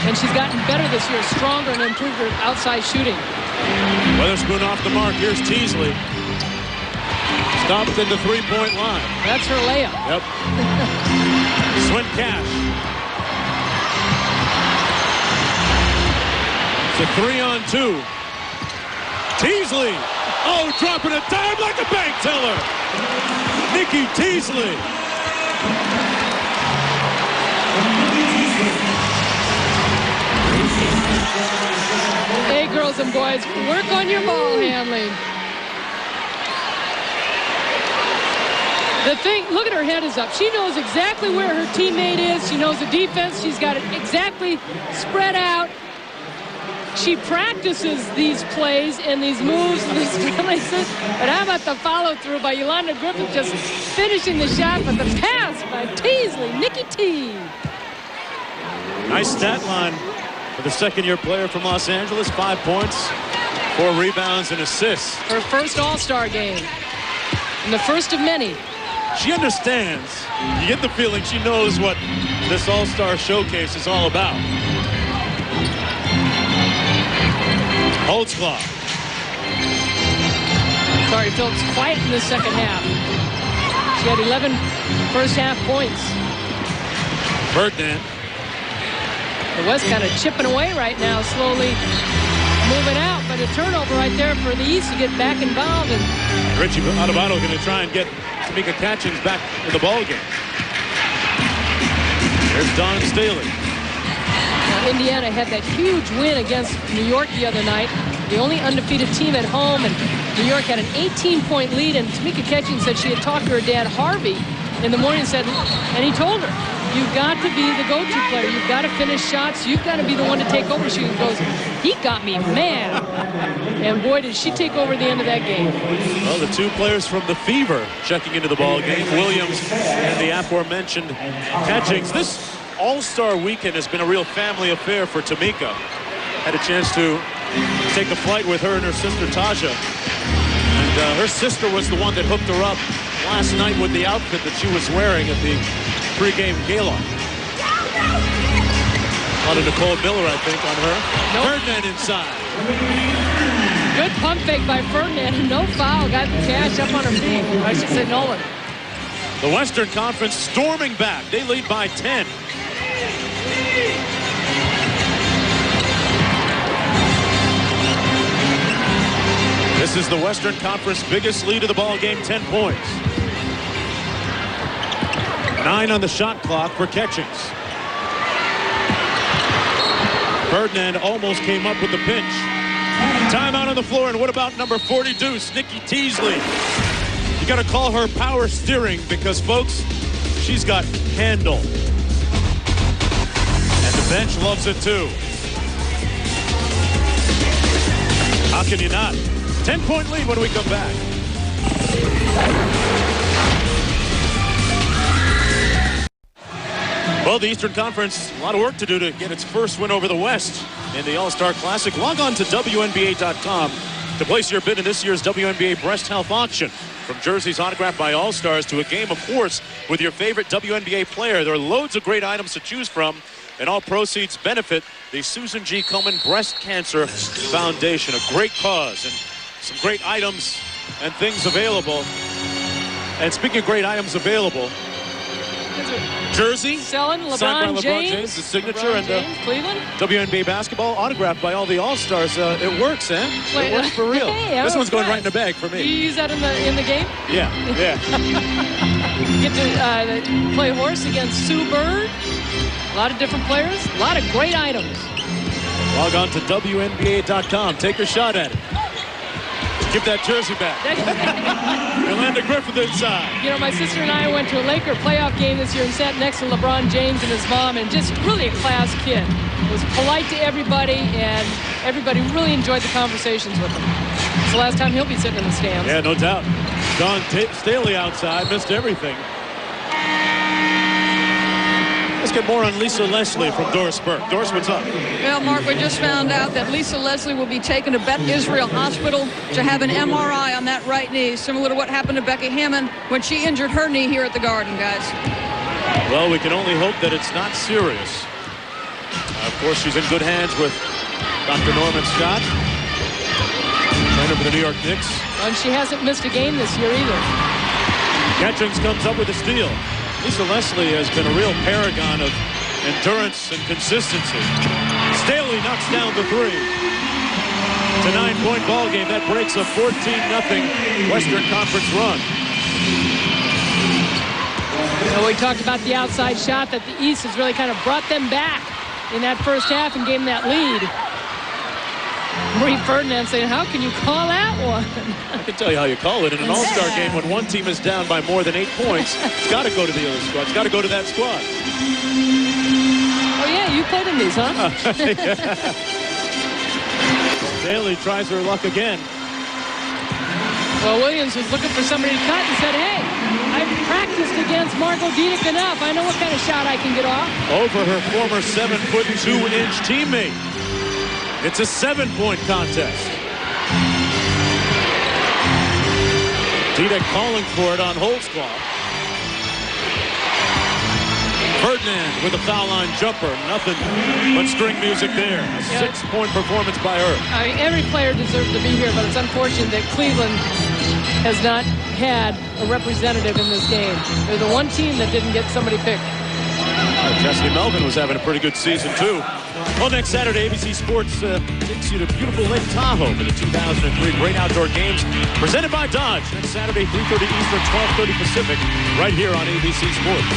and she's gotten better this year, stronger, and improved her outside shooting. Weatherspoon off the mark. Here's Teasley. Stopped in the three-point line. That's her layup. Yep. Swin Cash. It's a 3-on-2. Teasley. Oh, dropping a dime like a bank teller. Nikki Teasley. Hey, girls and boys, work on your ball handling. The thing, look at her head is up. She knows exactly where her teammate is. She knows the defense. She's got it exactly spread out. She practices these plays and these moves and these releases. But how about the follow-through by Yolanda Griffith just finishing the shot, but the pass by Teasley, Nikki T. Nice stat line for the second-year player from Los Angeles. 5 points, 4 rebounds, and assists. Her first All-Star game, and the first of many. She understands. You get the feeling she knows what this All-Star showcase is all about. Holtzclaw. Sorry, Phillips quiet in the second half. She had 11 first half points. Ferdinand. The West kind of chipping away right now, slowly moving out, but a turnover right there for the East to get back involved. And Richie Adubato going to try and get Tamika Catchings back in the ball game. There's Don Staley. Indiana had that huge win against New York the other night, the only undefeated team at home, and New York had an 18-point lead, and Tamika Catchings said she had talked to her dad, Harvey, in the morning, and he told her, you've got to be the go-to player. You've got to finish shots. You've got to be the one to take over. She goes, he got me mad. And boy, did she take over the end of that game. Well, the 2 players from the Fever checking into the ball game, Williams and the aforementioned Catchings. This All-Star weekend has been a real family affair for Tamika. Had a chance to take a flight with her and her sister Taja. And her sister was the one that hooked her up last night with the outfit that she was wearing at the pregame gala. A lot of Nicole Miller, I think, on her. Nope. Ferdinand inside. Good pump fake by Ferdinand. No foul. Got Cash up on her feet. I should say Nolan. The Western Conference storming back. They lead by 10. This is the Western Conference biggest lead of the ball game, 10 points. 9 on the shot clock for Catchings. Ferdinand almost came up with the pinch. Timeout on the floor, and what about number 40 deuce, Nikki Teasley? You got to call her power steering because, folks, she's got handle. And the bench loves it, too. How can you not? 10-point lead when we come back. Well, the Eastern Conference, a lot of work to do to get its first win over the West in the All-Star Classic. Log on to WNBA.com to place your bid in this year's WNBA Breast Health Auction. From jerseys autographed by All-Stars to a game of horse with your favorite WNBA player, there are loads of great items to choose from, and all proceeds benefit the Susan G. Komen Breast Cancer Foundation, a great cause, and some great items and things available. And speaking of great items available, jersey selling signed by LeBron James, his signature, LeBron and James, Cleveland. WNBA basketball autographed by all the All-Stars. It works, eh? It works for real. Hey, this one's going okay. right in the bag for me. You use that in the game? Yeah. Get to play horse against Sue Bird. A lot of different players, a lot of great items. Log on to WNBA.com. Take a shot at it. Give that jersey back. Yolanda Griffith inside. You know, my sister and I went to a Laker playoff game this year and sat next to LeBron James and his mom, and just really a class kid. Was polite to everybody, and everybody really enjoyed the conversations with him. It's the last time he'll be sitting in the stands. Yeah, no doubt. Don Staley outside, missed everything. Let's get more on Lisa Leslie from Doris Burke. Doris, what's up? Well, Mark, we just found out that Lisa Leslie will be taken to Beth Israel Hospital to have an MRI on that right knee, similar to what happened to Becky Hammond when she injured her knee here at the Garden, guys. Well, we can only hope that it's not serious. Of course, she's in good hands with Dr. Norman Scott, trainer for the New York Knicks. And she hasn't missed a game this year either. Catchings comes up with a steal. Lisa Leslie has been a real paragon of endurance and consistency. Staley knocks down the three. It's a 9-point ball game. That breaks a 14-0 Western Conference run. So we talked about the outside shot that the East has really kind of brought them back in that first half and gave them that lead. Marie Ferdinand saying, how can you call that one? I can tell you how you call it. In an all-star game, when one team is down by more than 8 points, it's got to go to the other squad. It's got to go to that squad. Oh, yeah, you played in these, huh? Staley tries her luck again. Well, Williams was looking for somebody to cut and said, hey, I've practiced against Margot Diedick enough. I know what kind of shot I can get off. Over her former 7'2" teammate. It's a 7-point contest. Diedick calling for it on Holtzclaw. Ferdinand with a foul line jumper. Nothing but string music there. A 6-point performance by her. I mean, every player deserves to be here, but it's unfortunate that Cleveland has not had a representative in this game. They're the one team that didn't get somebody picked. Jesse Melvin was having a pretty good season, too. Well, next Saturday, ABC Sports takes you to beautiful Lake Tahoe for the 2003 Great Outdoor Games, presented by Dodge. Next Saturday, 3:30 Eastern, 12:30 Pacific, right here on ABC Sports.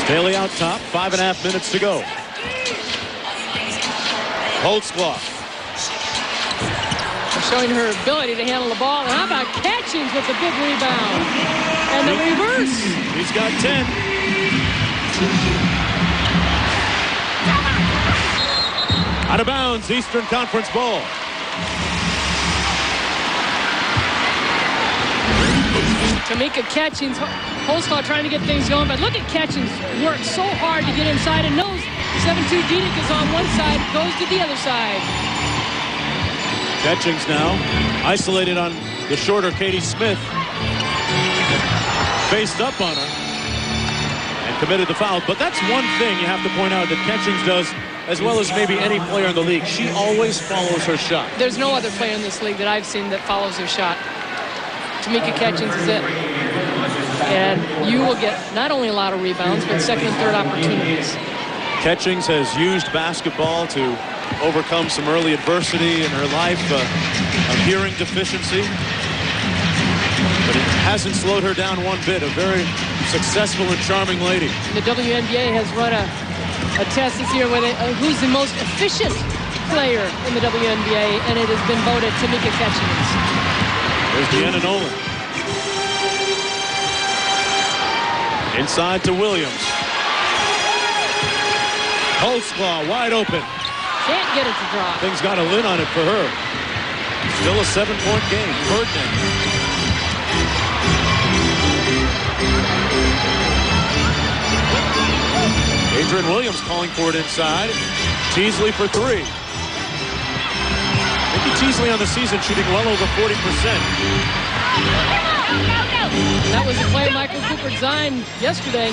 Staley out top, 5.5 minutes to go. Holtzclaw. Showing her ability to handle the ball. And how about Catchings with the big rebound? And the reverse. He's got 10. Out of bounds, Eastern Conference ball. Tamika Catchings, Holtzclaw trying to get things going, but look at Catchings work so hard to get inside and knows 7'2" Diedick is on one side, goes to the other side. Catchings now isolated on the shorter Katie Smith. Faced up on her and committed the foul. But that's one thing you have to point out that Catchings does as well as maybe any player in the league. She always follows her shot. There's no other player in this league that I've seen that follows her shot. Tamika Catchings is it. And you will get not only a lot of rebounds, but second and third opportunities. Catchings has used basketball to overcome some early adversity in her life, a hearing deficiency. But it hasn't slowed her down one bit. A very successful and charming lady. The WNBA has run a test this year with who's the most efficient player in the WNBA, and it has been voted Tamika Catchings. There's Deanna Nolan. Inside to Williams. Holtzclaw wide open. Can't get it to drop. Things got a lid on it for her. Still a 7-point game. Ferdinand. Adrian Williams calling for it inside. Teasley for three. Nikki Teasley on the season shooting well over 40%. That was the play Michael Cooper designed yesterday.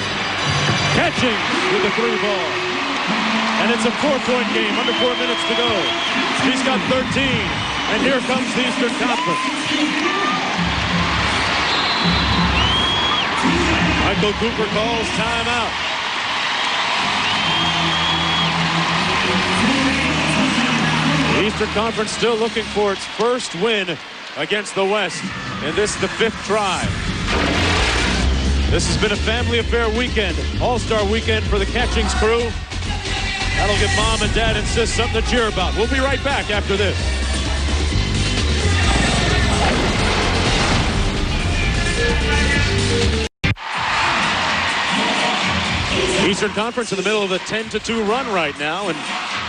Catching with the three ball. And it's a 4-point game, under 4 minutes to go. He's got 13, and here comes the Eastern Conference. Michael Cooper calls timeout. The Eastern Conference still looking for its first win against the West, and this is the 5th try. This has been a family affair weekend, all-star weekend for the Catchings crew. That'll give Mom and Dad and Sis something to cheer about. We'll be right back after this. Eastern Conference in the middle of a 10-2 run right now, and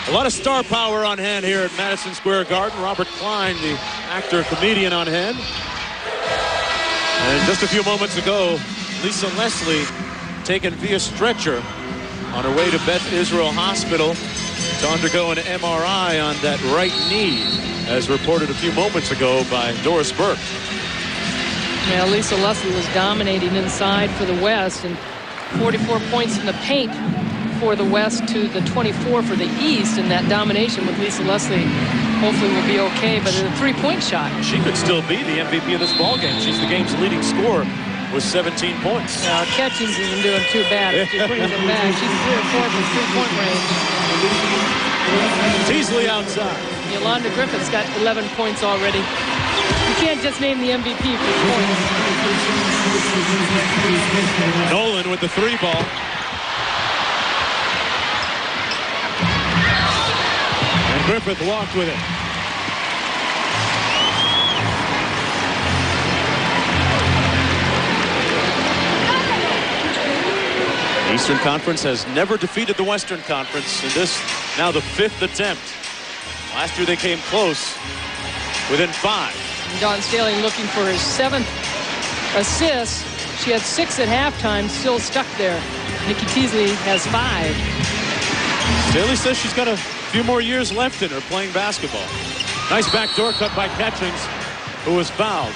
a lot of star power on hand here at Madison Square Garden. Robert Klein, the actor, comedian, on hand. And just a few moments ago, Lisa Leslie taken via stretcher on her way to Beth Israel Hospital to undergo an MRI on that right knee, as reported a few moments ago by Doris Burke. Yeah, Lisa Leslie was dominating inside for the West, and 44 points in the paint for the West to the 24 for the East, and that domination with Lisa Leslie hopefully will be okay, but a 3-point shot. She could still be the MVP of this ballgame. She's the game's leading scorer with 17 points. Now, Catchings isn't doing too bad. She brings them back. She's 3 or 4 from 3-point range. Teasley outside. Yolanda Griffith's got 11 points already. You can't just name the MVP for points. Nolan with the 3 ball. And Griffith walked with it. The Eastern Conference has never defeated the Western Conference, and this now the 5th attempt. Last year they came close, within 5. Dawn Staley looking for his 7th assist. She had 6 at halftime, still stuck there. Nikki Teasley has 5. Staley says she's got a few more years left in her playing basketball. Nice backdoor cut by Catchings, who was fouled.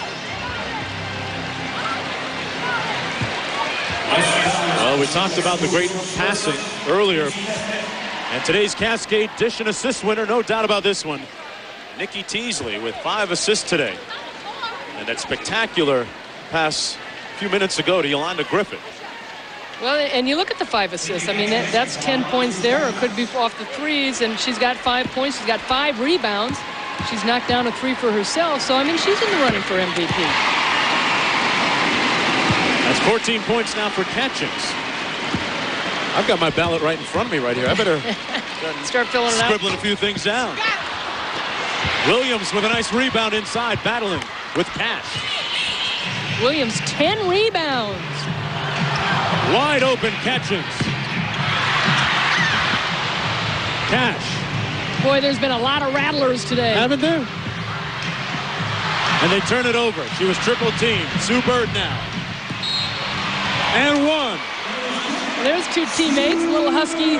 Well, we talked about the great passing earlier. And today's Cascade dish and assist winner, no doubt about this one, Nikki Teasley with 5 assists today. And that spectacular pass a few minutes ago to Yolanda Griffith. Well, and you look at the 5 assists. I mean, that's 10 points there, or it could be off the threes, and she's got 5 points. She's got 5 rebounds. She's knocked down a 3 for herself. So, I mean, she's in the running for MVP. That's 14 points now for Catchings. I've got my ballot right in front of me right here. I better start filling it out. Scribbling a few things down. Williams with a nice rebound inside, battling with Cash. Williams, 10 rebounds. Wide open Catchings. Cash. Boy, there's been a lot of rattlers today. Haven't there? And they turn it over. She was triple teamed. Sue Bird now. And 1. There's 2 teammates. A little Husky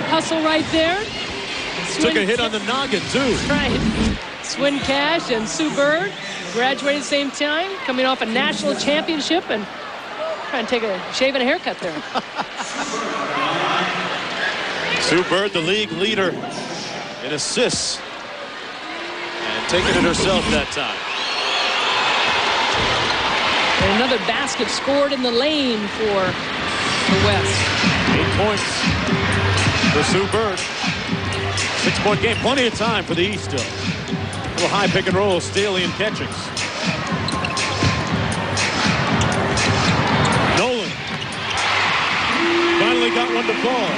hustle right there. Took a hit on the noggin, too. Right. Swin Cash and Sue Bird graduated at the same time, coming off a national championship and trying to take a shave and a haircut there. Sue Bird, the league leader in assists, and taking it herself that time. And another basket scored in the lane for the West. 8 points for Sue Bird. 6-point game. Plenty of time for the East still. A little high pick and roll, Staley and Catchings. Nolan finally got one to fall.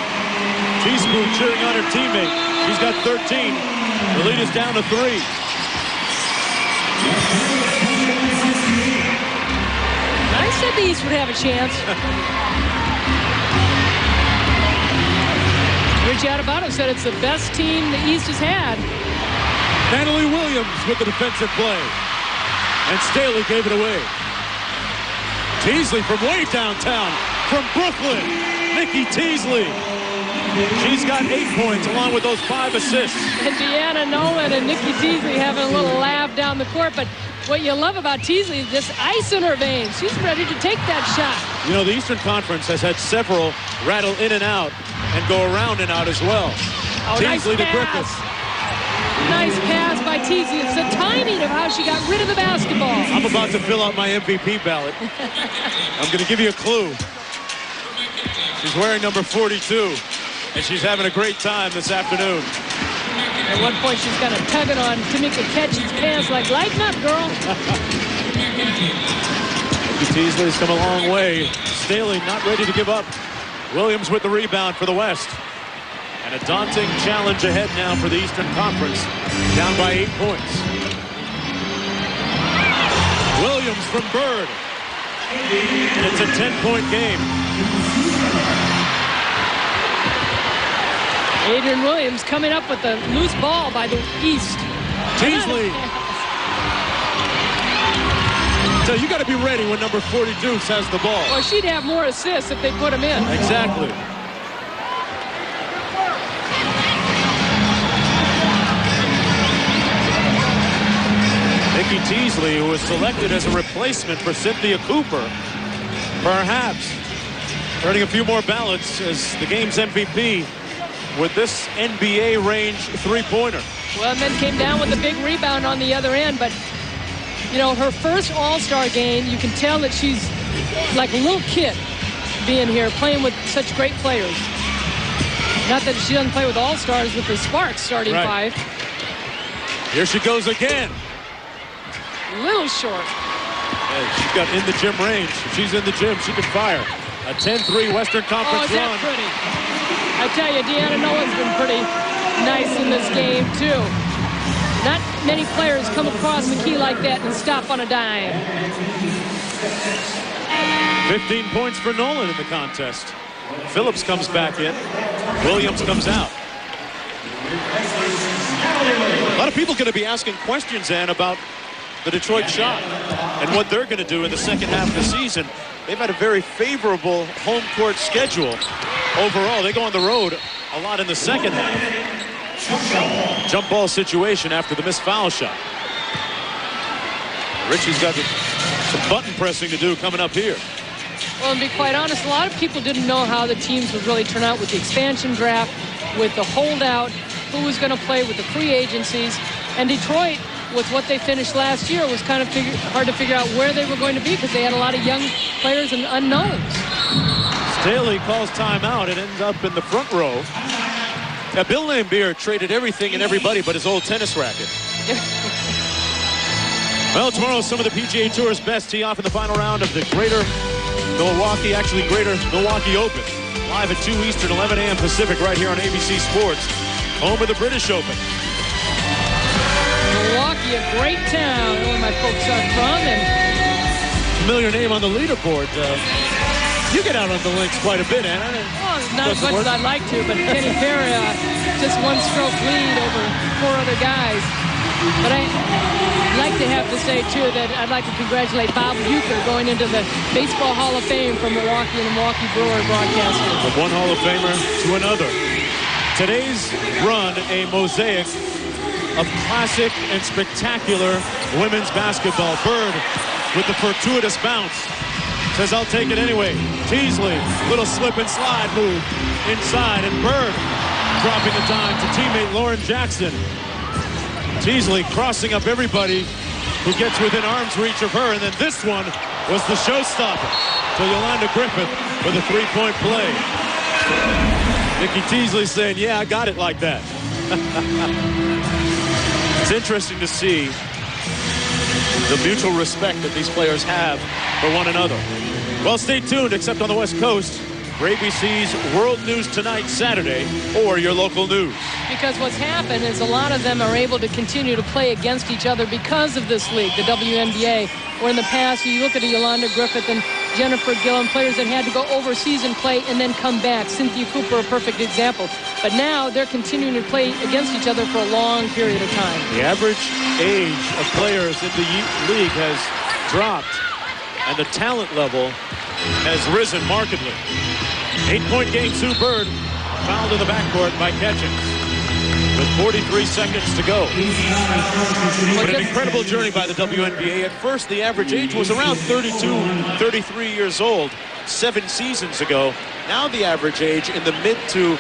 Teaspoon cheering on her teammate. She's got 13. The lead is down to 3. I said the East would have a chance. Rich Adebato said it's the best team the East has had. Natalie Williams with the defensive play. And Staley gave it away. Teasley from way downtown. From Brooklyn, Nikki Teasley. She's got 8 points along with those 5 assists. And Deanna Nolan and Nikki Teasley having a little laugh down the court. But what you love about Teasley is this ice in her veins. She's ready to take that shot. You know, the Eastern Conference has had several rattle in and out and go around and out as well. Oh, Teasley nice to Griffith. Nice pass by Teasley. It's the timing of how she got rid of the basketball. I'm about to fill out my MVP ballot. I'm going to give you a clue. She's wearing number 42, and she's having a great time this afternoon. At one point, she's kind of tugging on Tamika Catchy's pants like, lighten up, girl. Nikki Teasley's come a long way. Staley not ready to give up. Williams with the rebound for the West. And a daunting challenge ahead now for the Eastern Conference. Down by 8 points. Williams from Bird. It's a 10-point game. Adrian Williams coming up with the loose ball by the East. Teasley. So you got to be ready when number 42 has the ball. Well, she'd have more assists if they put him in. Exactly. Nikki Teasley, who was selected as a replacement for Cynthia Cooper, perhaps earning a few more ballots as the game's MVP with this NBA range three-pointer. Well, and then came down with a big rebound on the other end, but you know, her first All-Star game, you can tell that she's like a little kid being here, playing with such great players. Not that she doesn't play with All-Stars with the Sparks starting five. Here she goes again. Little short. Hey, she's got in the gym range. If she's in the gym, she can fire. A 10-3 Western Conference run. Oh, is that pretty? I tell you, Deanna Nolan's been pretty nice in this game, too. Not many players come across McKee like that and stop on a dime. 15 points for Nolan in the contest. Phillips comes back in. Williams comes out. A lot of people going to be asking questions, Ann, about the Detroit Shot and what they're going to do in the second half of the season. They've had a very favorable home court schedule overall. They go on the road a lot in the second half. Jump ball situation after the missed foul shot. Richie's got some button pressing to do coming up here. Well, and to be quite honest, a lot of people didn't know how the teams would really turn out with the expansion draft, with the holdout, who was going to play with the free agencies. And Detroit, with what they finished last year, was kind of hard to figure out where they were going to be because they had a lot of young players and unknowns. Staley calls timeout. It ends up in the front row. Bill Laimbeer traded everything and everybody but his old tennis racket. Well, tomorrow some of the PGA Tour's best tee off in the final round of the Greater Milwaukee Open. Live at 2 Eastern, 11 a.m. Pacific, right here on ABC Sports, home of the British Open. Milwaukee, a great town, where my folks are from, and familiar name on the leaderboard. You get out on the links quite a bit, Anna. Well, not as much as I'd like to, but Kenny Perry, just one stroke lead over 4 other guys. But I'd like to have to say, too, that I'd like to congratulate Bob Uecker going into the Baseball Hall of Fame from Milwaukee and the Milwaukee Brewer broadcasters. From one Hall of Famer to another. Today's run, a mosaic of classic and spectacular women's basketball. Bird with the fortuitous bounce. Says, I'll take it anyway. Teasley, little slip and slide move inside, and Bird dropping a dime to teammate Lauren Jackson. Teasley crossing up everybody who gets within arm's reach of her, and then this one was the showstopper to Yolanda Griffith with a three-point play. Nikki Teasley saying, yeah, I got it like that. It's interesting to see the mutual respect that these players have for one another. Well, stay tuned, except on the West Coast, for ABC's World News Tonight Saturday, or your local news. Because what's happened is a lot of them are able to continue to play against each other because of this league, the WNBA, where in the past you look at a Yolanda Griffith and Jennifer Gillum, players that had to go overseas and play and then come back. Cynthia Cooper, a perfect example. But now they're continuing to play against each other for a long period of time. The average age of players in the league has dropped, and the talent level has risen markedly. 8-point game, Sue Bird. fouled in the backcourt by Catchings with 43 seconds to go. But an incredible journey by the WNBA. At first, the average age was around 32, 33 years old 7 seasons ago. Now the average age in the mid to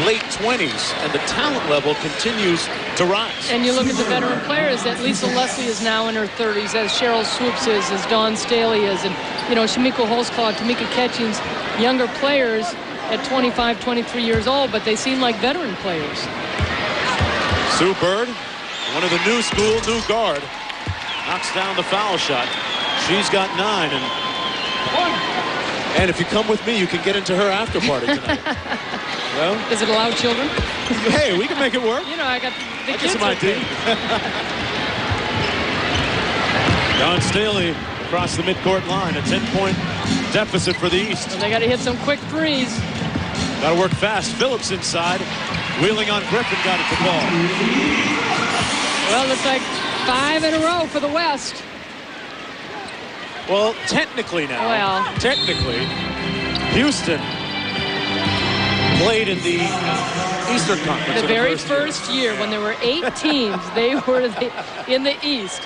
late 20s, and the talent level continues to rise. And you look at the veteran players, that Lisa Leslie is now in her 30s, as Cheryl Swoops is, as Dawn Staley is, and, you know, Shamiko Holzclaw, Tamika Catchings, younger players at 25, 23 years old, but they seem like veteran players. Sue Bird, one of the new school, new guard, knocks down the foul shot. She's got 9, and if you come with me, you can get into her after party tonight. Well, does it allow children? Hey, we can make it work. You know, I got the I kids. some ID. Dawn Staley across the midcourt line, a 10-point deficit for the East. And they got to hit some quick threes. Got to work fast. Phillips inside, wheeling on Griffin, got it to ball. Well, looks like 5 in a row for the West. Well, technically now. Well, technically, Houston played in the Eastern Conference. The very first year when there were 8 teams, they were in the East.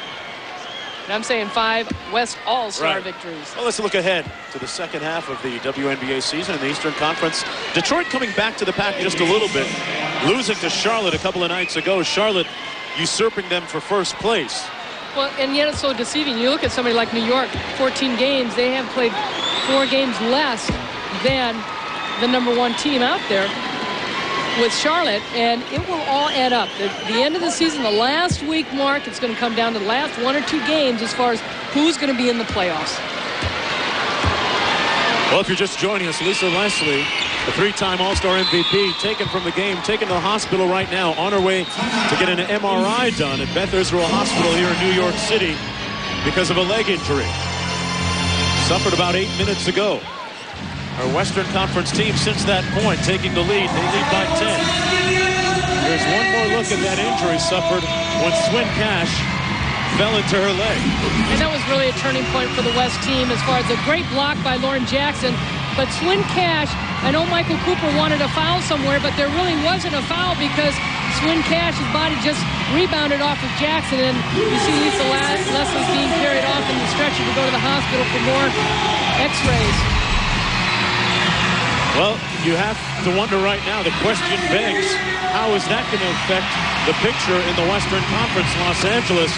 And I'm saying 5 West All-Star victories. Well, let's look ahead to the second half of the WNBA season in the Eastern Conference. Detroit coming back to the pack just a little bit, losing to Charlotte a couple of nights ago. Charlotte usurping them for first place. Well, and yet it's so deceiving. You look at somebody like New York, 14 games. They have played 4 games less than the #1 team out there with Charlotte, and it will all add up. The end of the season, the last week mark, it's going to come down to the last 1 or 2 games as far as who's going to be in the playoffs. Well, if you're just joining us, Lisa Leslie, the 3-time All-Star MVP, taken from the game, taken to the hospital right now, on her way to get an MRI done at Beth Israel Hospital here in New York City because of a leg injury. Suffered about 8 minutes ago. Our Western Conference team since that point taking the lead. They lead by 10. There's one more look at that injury suffered when Swin Cash fell into her leg. And that was really a turning point for the West team as far as a great block by Lauren Jackson. But Swin Cash, I know Michael Cooper wanted a foul somewhere, but there really wasn't a foul because Swin Cash's body just rebounded off of Jackson. And you see Lisa Leslie's being carried off in the stretcher to go to the hospital for more x-rays. Well, you have to wonder right now, the question begs, how is that going to affect the picture in the Western Conference? Los Angeles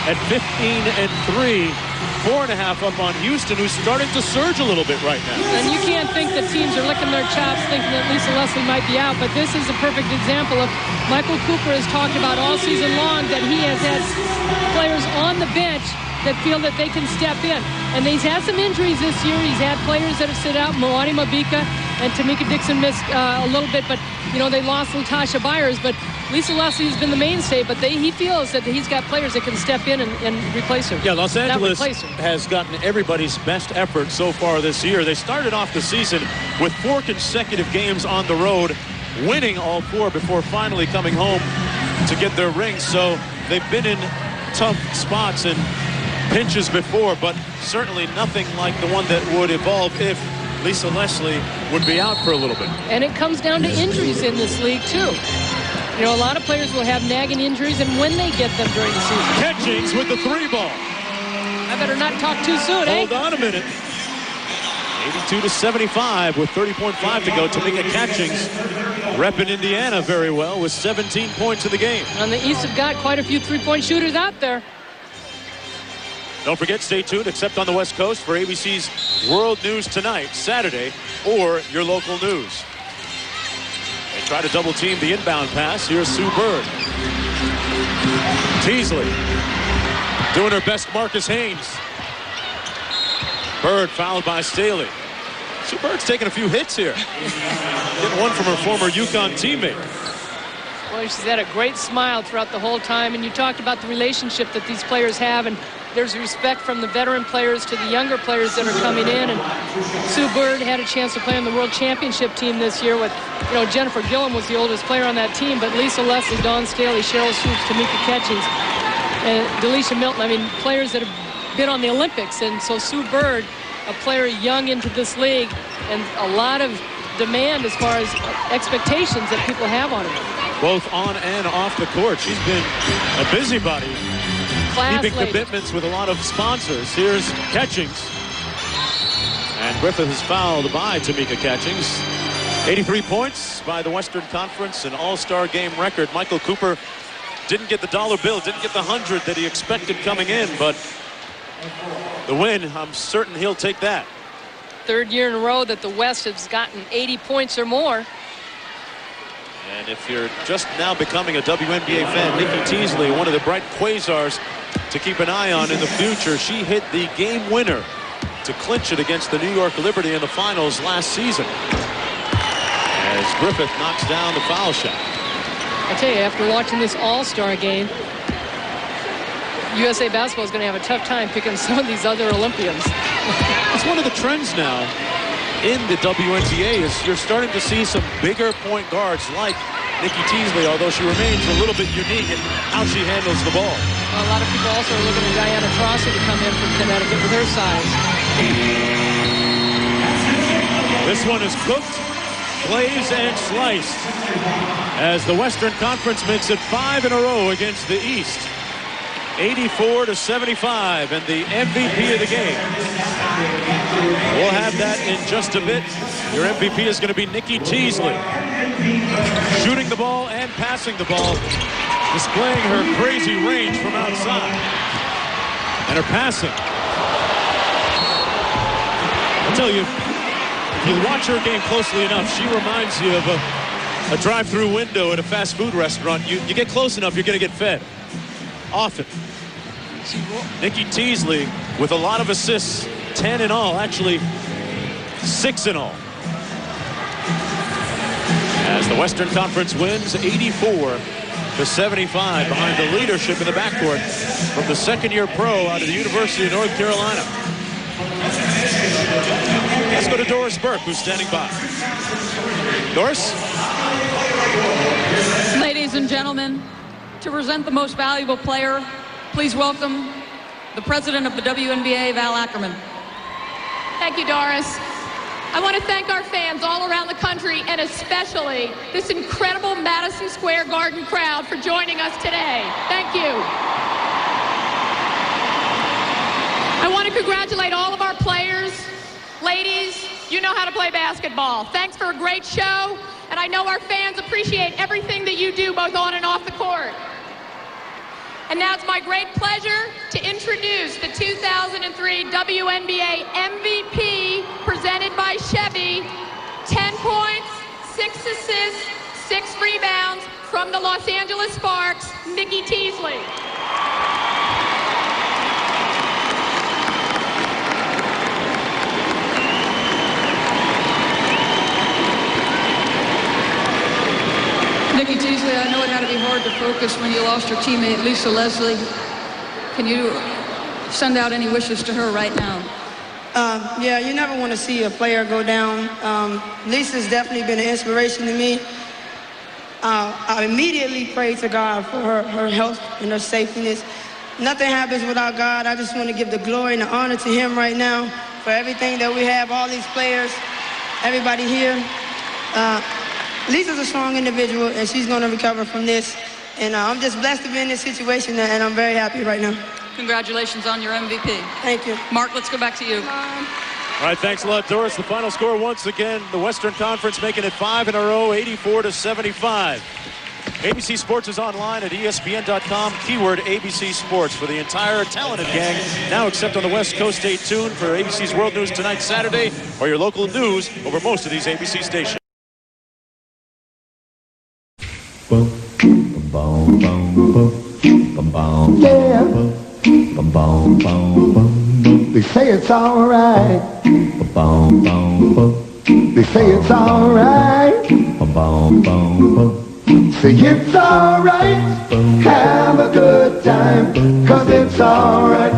at 15-3, 4.5 up on Houston, who's starting to surge a little bit right now. And you can't think that teams are licking their chops thinking that Lisa Leslie might be out, but this is a perfect example of Michael Cooper has talked about all season long that he has had players on the bench that feel that they can step in. And he's had some injuries this year. He's had players that have sit out. Moani Mabika and Tamika Dixon missed a little bit, but, you know, they lost Latasha Byers. But Lisa Leslie has been the mainstay, but he feels that he's got players that can step in and replace her. Yeah, Los Angeles has gotten everybody's best effort so far this year. They started off the season with 4 consecutive games on the road, winning all 4 before finally coming home to get their rings. So they've been in tough spots and pinches before, but certainly nothing like the one that would evolve if Lisa Leslie would be out for a little bit. And it comes down to injuries in this league, too. You know, a lot of players will have nagging injuries, and when they get them during the season. Catchings with the 3 ball. I better not talk too soon, eh? Hold on a minute. 82-75 with 30.5 to go. Tamika Catchings repping Indiana very well with 17 points in the game. On the East have got quite a few three-point shooters out there. Don't forget, stay tuned, except on the West Coast, for ABC's World News Tonight, Saturday, or your local news. They try to double-team the inbound pass. Here's Sue Bird. Teasley doing her best, Marcus Haynes. Bird fouled by Staley. Sue Bird's taking a few hits here. Getting one from her former UConn teammate. Well, she's had a great smile throughout the whole time, and you talked about the relationship that these players have, and there's respect from the veteran players to the younger players that are coming in. And Sue Bird had a chance to play on the World Championship team this year with, you know, Jennifer Gillum was the oldest player on that team, but Lisa Leslie, Dawn Staley, Cheryl Swoops, Tamika Catchings, and Delisha Milton, I mean, players that have been on the Olympics. And so Sue Bird, a player young into this league, and a lot of demand as far as expectations that people have on her. Both on and off the court. She's been a busybody, keeping commitments with a lot of sponsors. Here's Catchings. And Griffith is fouled by Tamika Catchings. 83 points by the Western Conference, an all-star game record. Michael Cooper didn't get the dollar bill, didn't get the 100 that he expected coming in, but the win, I'm certain he'll take that. Third year in a row that the West has gotten 80 points or more. And if you're just now becoming a WNBA fan, Nikki Teasley, one of the bright quasars to keep an eye on in the future. She hit the game winner to clinch it against the New York Liberty in the finals last season, as Griffith knocks down the foul shot. I tell you, after watching this all-star game, USA Basketball is going to have a tough time picking some of these other Olympians. It's one of the trends now in the WNBA is you're starting to see some bigger point guards like Nikki Teasley, although she remains a little bit unique in how she handles the ball. Well, a lot of people also are looking at Diana Taurasi to come in from Connecticut with her size. This one is cooked, glazed, and sliced as the Western Conference makes it 5 in a row against the East. 84-75, and the MVP of the game. We'll have that in just a bit. Your MVP is going to be Nikki Teasley. Shooting the ball and passing the ball, displaying her crazy range from outside. And her passing. I'll tell you, if you watch her game closely enough, she reminds you of a drive-through window at a fast food restaurant. You get close enough, you're going to get fed. Often. Nikki Teasley with a lot of assists, 10 in all, actually 6 in all. As the Western Conference wins 84-75 behind the leadership in the backcourt from the second-year pro out of the University of North Carolina. Let's go to Doris Burke, who's standing by. Doris? Ladies and gentlemen, to present the most valuable player, please welcome the president of the WNBA, Val Ackerman. Thank you, Doris. I want to thank our fans all around the country and especially this incredible Madison Square Garden crowd for joining us today. Thank you. I want to congratulate all of our players. Ladies, you know how to play basketball. Thanks for a great show, and I know our fans appreciate everything that you do both on and off the court. And now it's my great pleasure to introduce the 2003 WNBA MVP presented by Chevy. 10 points, 6 assists, 6 rebounds from the Los Angeles Sparks, Nikki Teasley. Nikki Teasley, I know it had to be hard to focus when you lost your teammate, Lisa Leslie. Can you send out any wishes to her right now? Yeah, you never want to see a player go down. Lisa's definitely been an inspiration to me. I immediately pray to God for her health and her safety. Nothing happens without God. I just want to give the glory and the honor to him right now for everything that we have, all these players, everybody here. Lisa's a strong individual, and she's going to recover from this. And I'm just blessed to be in this situation, and I'm very happy right now. Congratulations on your MVP. Thank you. Mark, let's go back to you. All right, thanks a lot, Doris. The final score once again, the Western Conference making it 5 in a row, 84-75. ABC Sports is online at ESPN.com, keyword ABC Sports for the entire talented gang. Now, except on the West Coast, stay tuned for ABC's World News tonight, Saturday, or your local news over most of these ABC stations. Yeah. They say it's alright. They say it's alright. Say it's alright. Have a good time, 'cause it's alright.